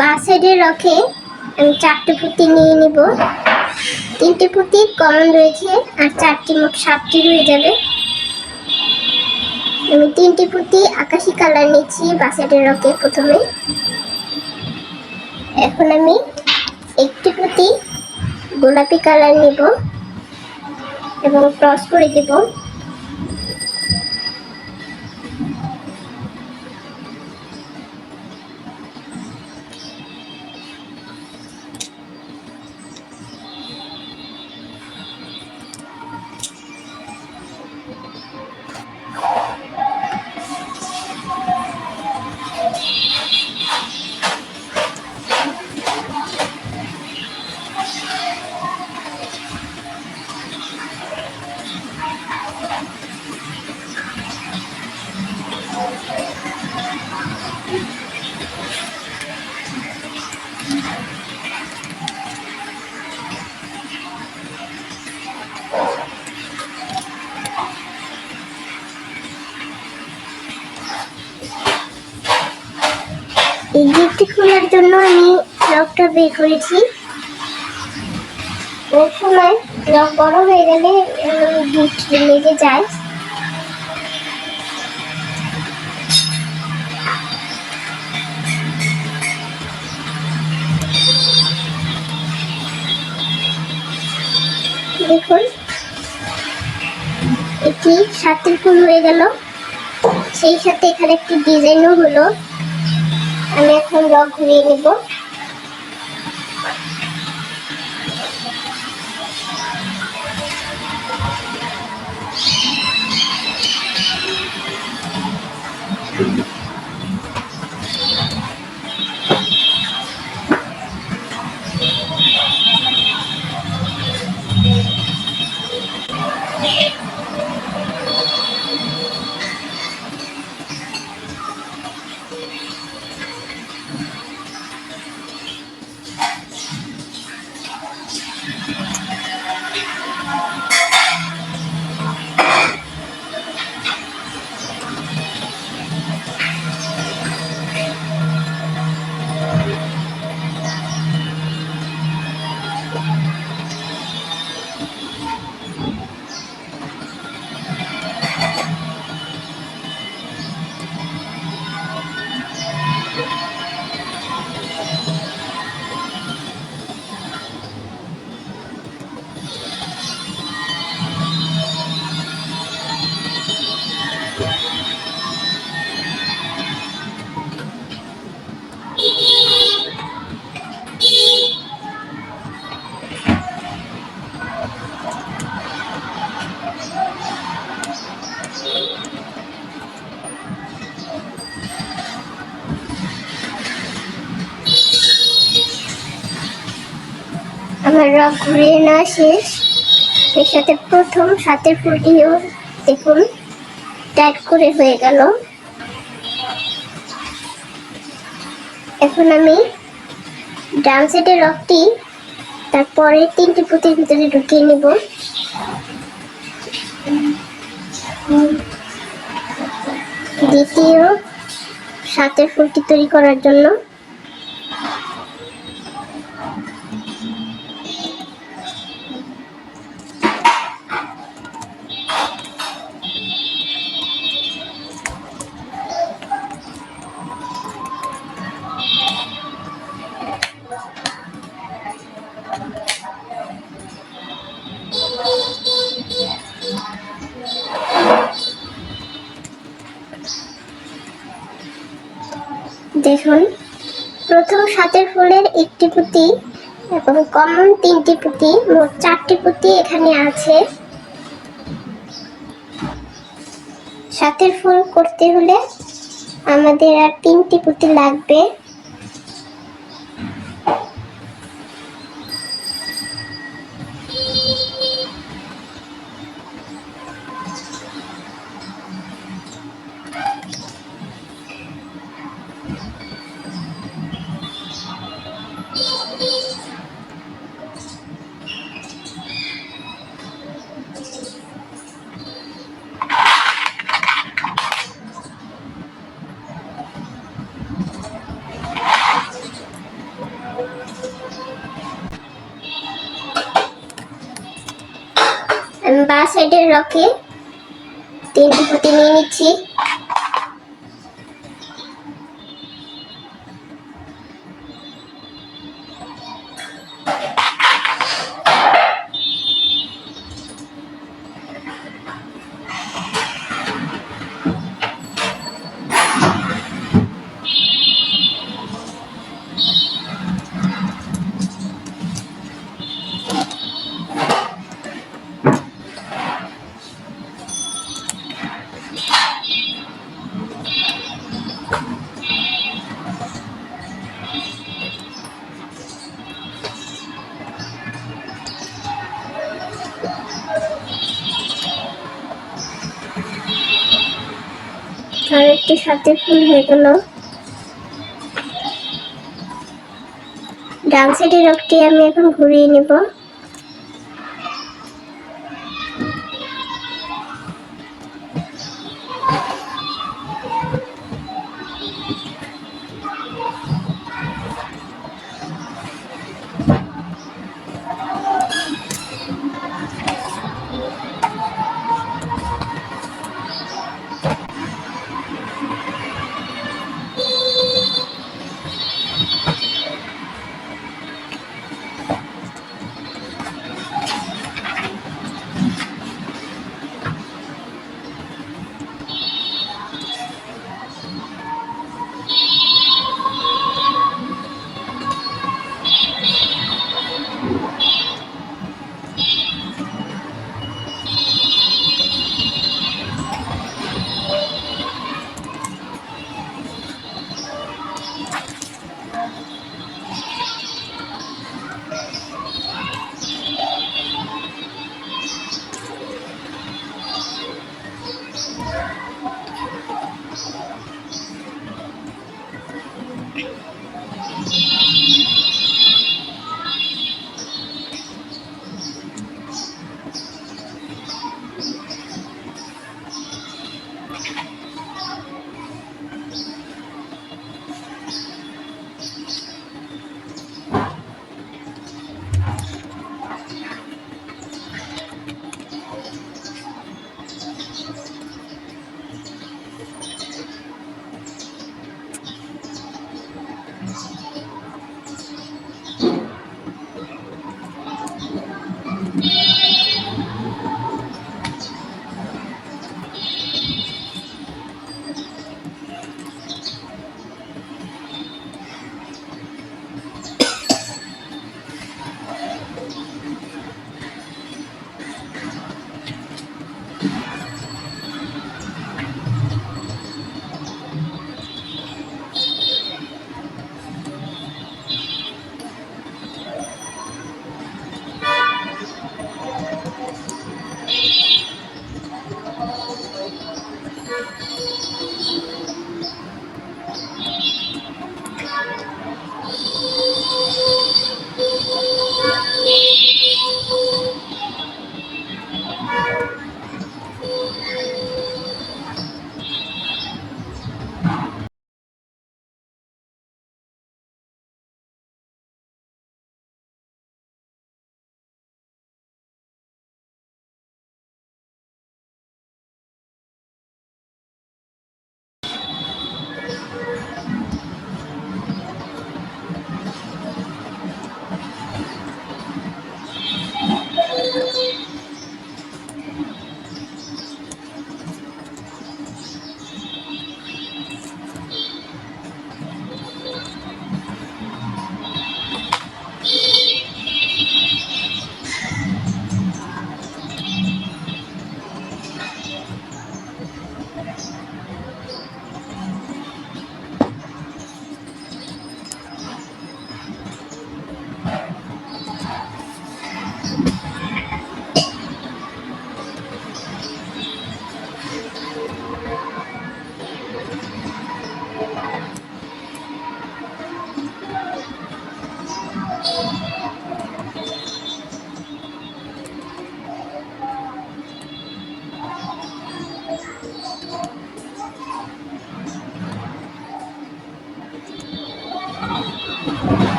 বাঁ সাইডের রকে আমি 4টি পুঁতি নিয়ে নিব। 3টি পুঁতি কমন রয়েছে আর 4টি মোট 7টি হয়ে যাবে। আমি 3টি পুঁতি আকাশি কালার নিচ্ছি বাঁ সাইডের রকে প্রথমে। এখন আমি একটি পুঁতি গোলাপি কালার নিব এবং ক্রস করে দেব। এই গিফটটি খোলার জন্য আমি লকটা বের করেছি। ওই সময় লক বড় হয়ে গেলে গিফট লেগে যায়। দেখুন এটি 7-এর ফুল হয়ে গেল, সেই সাথে এখানে একটি ডিজাইনও হলো। আমি এখন লক ঘুরিয়ে নেব। আমার রক ঘুরিয়ে নেওয়া শেষ। এর সাথে প্রথম সাতের ফুলটিও দেখুন টাইট করে হয়ে গেল। এখন আমি ডান সাইডের রকটি তারপরে 3টি পুঁতির ভিতরে ঢুকিয়ে নেব। দ্বিতীয় সাতের ফুলটি তৈরি করার জন্য দেখুন প্রথম সাতের ফুলের একটি পুঁতি এবং কমন 3টি পুঁতি, মোট 4টি পুঁতি এখানে আছে। সাতের ফুল করতে হলে আমাদের আর 3টি পুঁতি লাগবে। আমি বাঁ সাইডের রকে 3টি পুঁতি নিয়ে নিচ্ছি। আর একটি সাতের ফুল হয়ে গেল। ডান সাইডের রকটি আমি এখন ঘুরিয়ে নেব।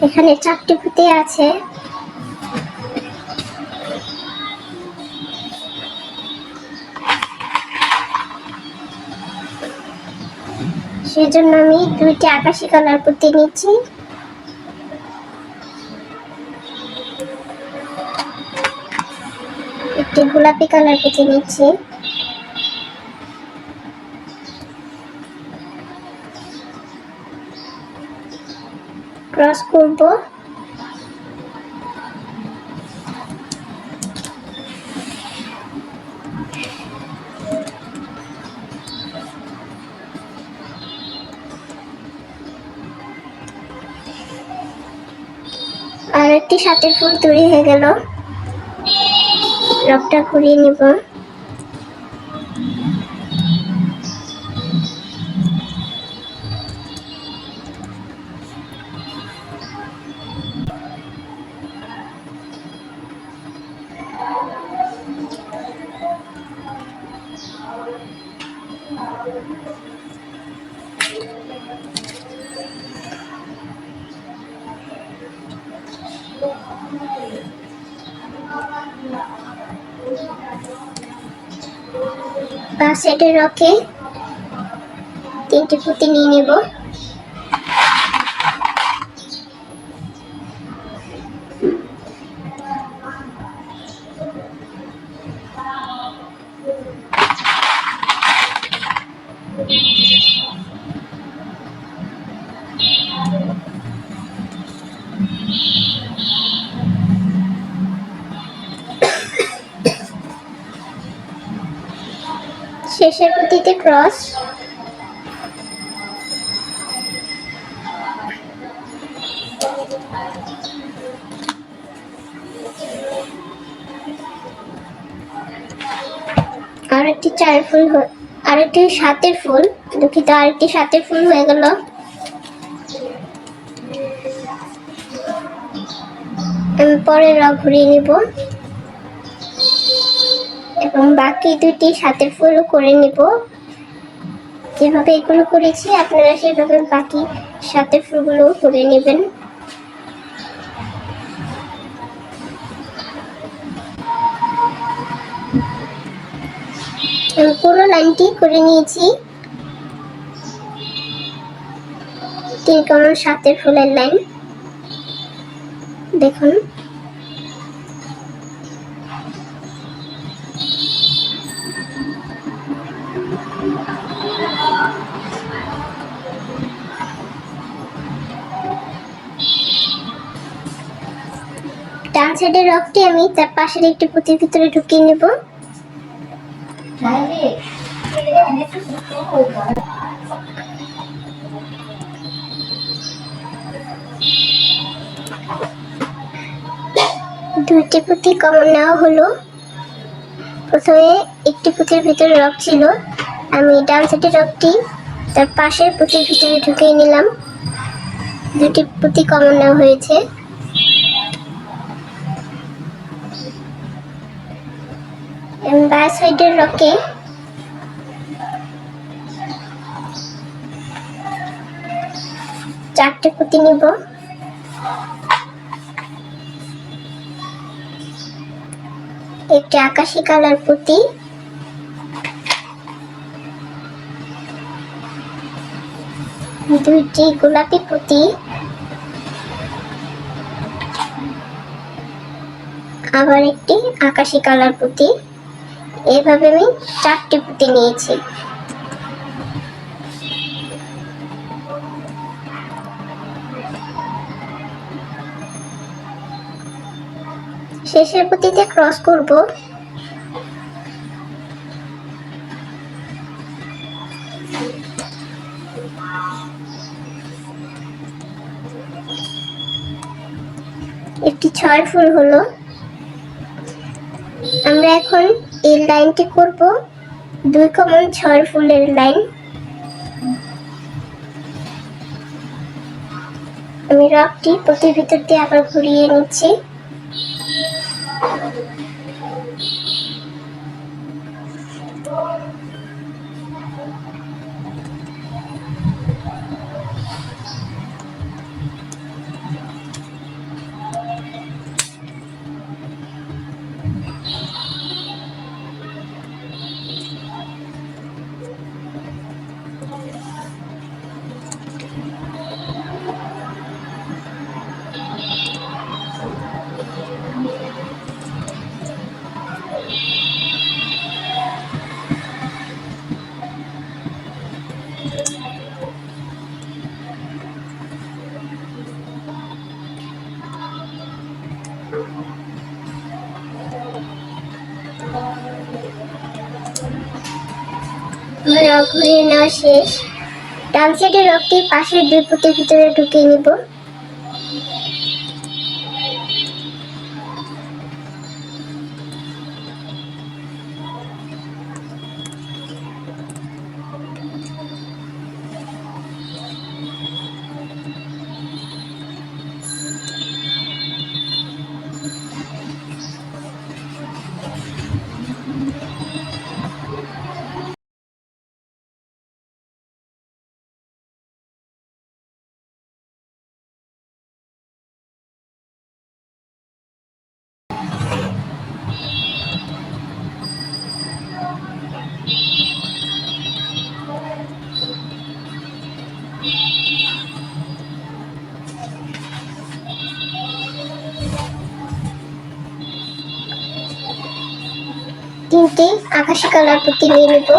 এখানে 4টি পুঁতি আছে। সেজন্য আমি 2টি আকাশি কালার পুঁতি নিচ্ছি। একটি গোলাপি কালার পুঁতি নিচ্ছি। ক্রস করব। আর একটি সাথের ফুল তৈরি হয়ে গেল। রবটা ঘুরিয়ে নিব। বা সেটের রকে 3টি পুঁতি নিয়ে নেব। শেষের পুঁতিতে ক্রস। আরেকটি 4 ফুল, আরেকটি 7-এর ফুল, দুঃখিত, আরেকটি 7-এর ফুল হয়ে গেল। আমি পরের রক ঘুরিয়ে নিব এবং বাকি 2টি 7-এর ফুল করে নিব। যেভাবে এগুলো করেছি আপনারা সেভাবে বাকি 7-এর ফুলগুলো করে নেবেন। আমি পুরো লাইনটি করে নিয়েছি। 3 কমন 7-এর ফুলের লাইন দেখুন। ডান সাইডের রকটি আমি তার পাশের একটি পুঁতির ভিতরে ঢুকিয়ে নেব। দুইটি পুঁতি কমন নেওয়া হলো। প্রথমে একটি পুঁতির ভিতরে রক ছিল, আমি ডান সাইডের রকটি তার পাশের পুঁতির ভিতরে ঢুকিয়ে নিলাম। 2টি পুঁতি কমন নেওয়া হয়েছে। এবং বাঁ সাইডের রকে চারটে পুঁতি নিব। একটি আকাশি কালার পুঁতি, দুইটি গোলাপি পুঁতি, আবার একটি আকাশি কালার পুঁতি। এভাবে আমি 4টি পুঁতি নিয়েছি। শেষের পুঁতিতে ক্রস করব। একটি 6 ফুল হলো। আমরা এখন এই লাইনটি করব 2 কমন 6 ফুলের লাইন। আমি রকটি পুঁতির ভিতর দিয়ে আবার ঘুরিয়ে নিচ্ছি। আমার রক ঘুরিয়ে নেওয়া শেষ। ডান সাইডের রকটি পাশের দুই পুঁতির ভিতরে ঢুকিয়ে নিব। তিনটি আকাশি কালার পুঁতি নিয়ে নেব।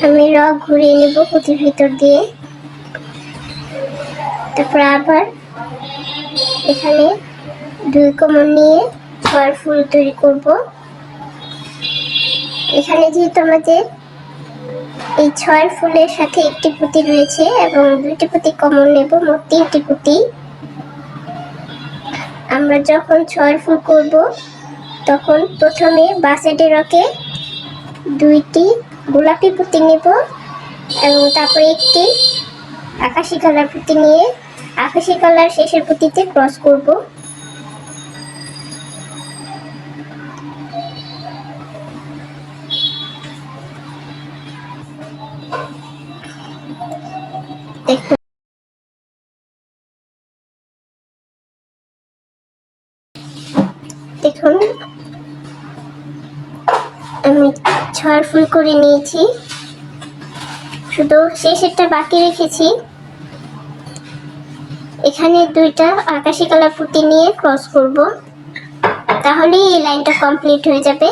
আমি রক ঘুরিয়ে নেব পুঁতির ভিতর দিয়ে। তারপর আবার এখানে দুই কমন নিয়ে ছয় ফুল তৈরি করব। এখানে যেহেতু আমাদের এই ছয় ফুলের সাথে একটি পুঁতি রয়েছে এবং দুইটি পুঁতি কমন নেব, মোট তিনটি পুঁতি। আমরা যখন ছয় ফুল করব তখন প্রথমে বাঁ সাইডের রকে দুইটি গোলাপি পুঁতি নেব এবং তারপরে একটি আকাশি কালার পুঁতি নিয়ে আকাশি কালার শেষের পুঁতিতে ক্রস করব। দেখুন আমি ছয় ফুল করে নিয়েছি, শুধু শেষেরটা বাকি রেখেছি। এখানে দুইটা আকাশি কালার পুঁতি নিয়ে ক্রস করব, তাহলেই এই লাইনটা কমপ্লিট হয়ে যাবে।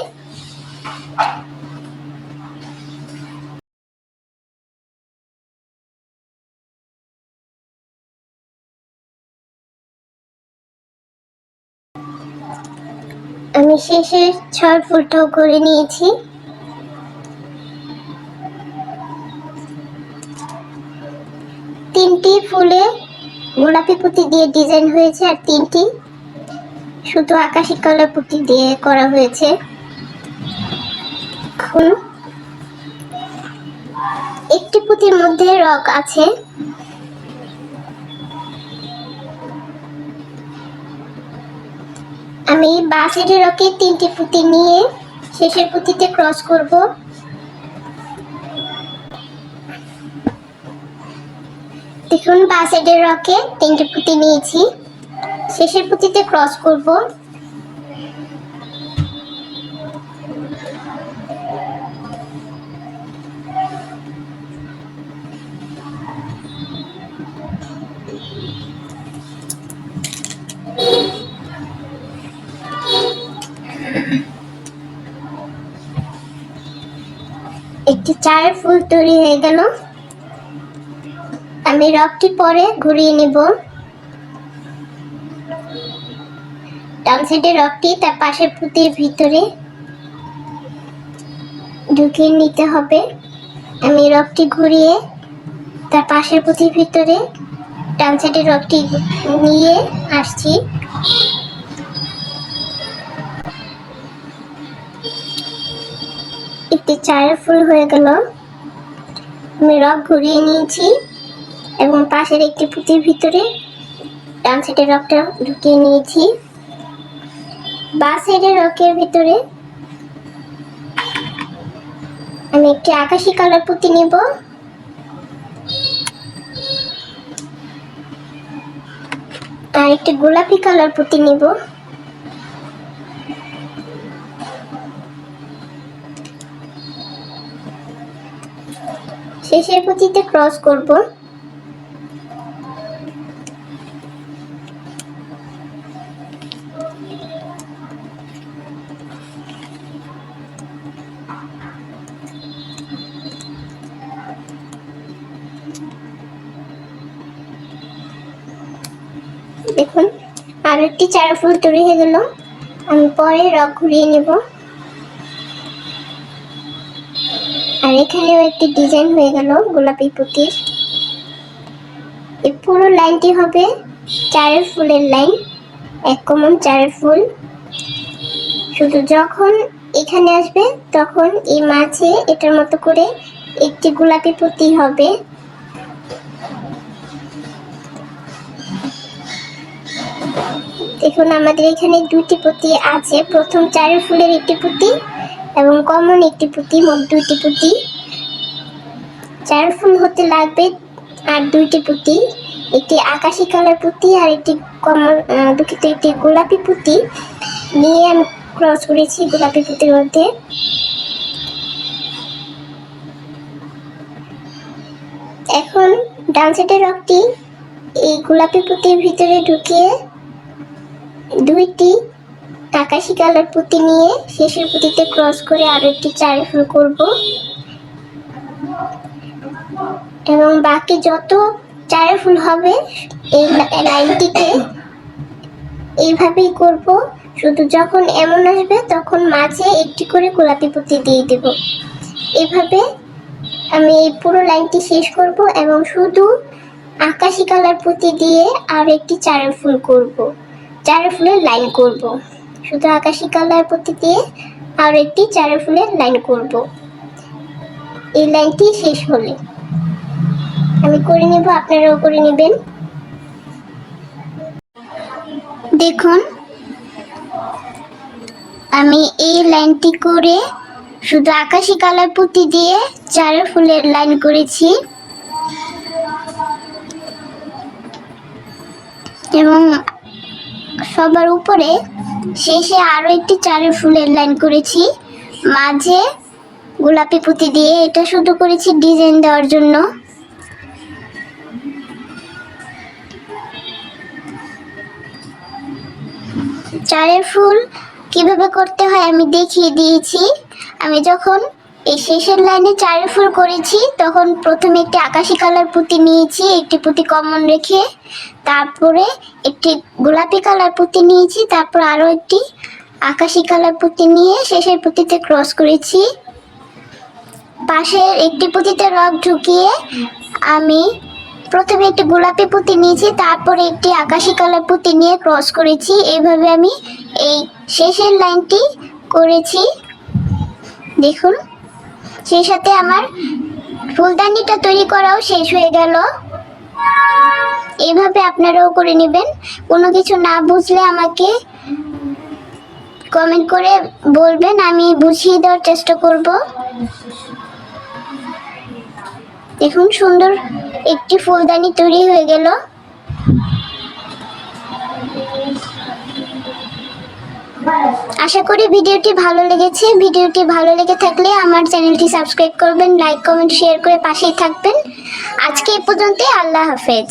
আমি শেষে ছয় ফুলটাও করে নিয়েছি। তিনটি ফুলে গোলাপি পুঁতি দিয়ে ডিজাইন হয়েছে আর তিনটি শুধু আকাশি কালার পুঁতি দিয়ে করা হয়েছে। এখন একটি পুঁতির মধ্যে রক আছে, আমি বাঁ সাইডের রকে তিনটি পুঁতি নিয়ে শেষের পুঁতিতে ক্রস করব। দেখুন বাঁ সাইডের রকে তিনটি পুঁতি নিয়েছি, শেষের পুঁতিতে ক্রস করব। একটি চায়ের ফুল তৈরি হয়ে গেল। আমি রকটি পরে ঘুরিয়ে নেব। ডান সাইডের রকটি তার পাশের পুঁতির ভিতরে ঢুকিয়ে নিতে হবে। আমি রকটি ঘুরিয়ে তার পাশের পুঁতির ভিতরে ডান সাইডের রকটি নিয়ে আসছি। একটি চায়ের ফুল হয়ে গেল। আমি রক ঘুরিয়ে নিয়েছি এবং পাশের একটি পুঁতির ভিতরে ডান সাইডের রকটা ঢুকিয়ে নিয়েছি। বাঁ সাইডের রকের ভিতরে আমি একটি আকাশি কালার পুঁতি নিব। আর একটি গোলাপি কালার পুঁতি নিব। শেষের পুঁতিতে ক্রস করব। দেখুন আর একটি চারা ফুল তৈরি হয়ে গেল। আমি পরে রক ঘুরিয়ে নেব। আর এখানেও একটি ডিজাইন হয়ে গেল গোলাপি পুঁতির। এই পুরো লাইনটি হবে চারের ফুলের লাইন, এক কমন চারের ফুল। শুধু যখন এখানে আসবে তখন এই মাঝে এটার মতো করে একটি গোলাপি পুঁতি হবে। দেখুন আমাদের এখানে দুইটি পুঁতি আছে, প্রথম চারের ফুলের একটি পুঁতি এবং কমন একটি পুঁতি, মোট দুইটি পুঁতি। চারের ফুল হতে লাগবে আর দুইটি পুঁতি, একটি আকাশি কালার পুঁতি আর একটি কমন দুঃখিত একটি গোলাপি পুঁতি নিয়ে আমি ক্রস করেছি গোলাপি পুঁতির মধ্যে। এখন ডান সাইডের রকটি এই গোলাপি পুঁতির ভিতরে ঢুকিয়ে দুইটি আকাশি কালার পুঁতি নিয়ে শেষের পুঁতিতে ক্রস করে আরো একটি চারের ফুল করব এবং বাকি যত চারের ফুল হবে এই লাইনটিকে এইভাবেই করব। শুধু যখন এমন আসবে তখন মাঝে একটি করে গোলাপি পুঁতি দিয়ে দেব। এভাবে আমি এই পুরো লাইনটি শেষ করব এবং শুধু আকাশি কালার পুঁতি দিয়ে আর একটি চারের ফুল করব, চারের ফুলের লাইন করব। শুধু আকাশি কালার পুঁতি দিয়ে আর একটি চারের ফুলের লাইন করব। এই লাইনটি শেষ হলে আমি করে নেব, আপনারাও করে নেবেন। দেখুন আমি এই লাইনটি করে শুধু আকাশি কালার পুঁতি দিয়ে চারের ফুলের লাইন করেছি এবং সবার উপরে শেষে আরো একটি চারের ফুলের লাইন করেছি মাঝে গোলাপি পুঁতি দিয়ে। এটা শুধু করেছি ডিজাইন দেওয়ার জন্য। চারের ফুল কিভাবে করতে হয় আমি দেখিয়ে দিয়েছি। আমি যখন এই শেষের লাইনে চারের ফুল করেছি তখন প্রথমে একটি আকাশি কালার পুঁতি নিয়েছি, একটি পুঁতি কমন রেখে, তারপরে একটি গোলাপি কালার পুঁতি নিয়েছি, তারপর আরো একটি আকাশি কালার পুঁতি নিয়ে শেষের পুঁতিতে ক্রস করেছি। পাশের একটি পুঁতিতে রক ঢুকিয়ে আমি প্রথমে একটি গোলাপি পুঁতি নিয়েছি, তারপরে একটি আকাশি কালার পুঁতি নিয়ে ক্রস করেছি। এইভাবে আমি এই শেষের লাইনটি করেছি। দেখুন সেই সাথে আমার ফুলদানিটা তৈরি করাও শেষ হয়ে গেল। এইভাবে আপনারাও করে নেবেন। কোনো কিছু না বুঝলে আমাকে কমেন্ট করে বলবেন, আমি বুঝিয়ে দেওয়ার চেষ্টা করব। দেখুন সুন্দর একটি ফুলদানি তৈরি হয়ে গেল। আশা করি ভিডিওটি ভালো লেগেছে। ভিডিওটি ভালো লেগে থাকলে আমার চ্যানেলটি সাবস্ক্রাইব করবেন, লাইক কমেন্ট শেয়ার করে পাশেই থাকবেন। আজকে এই পর্যন্তই। আল্লাহ হাফেজ।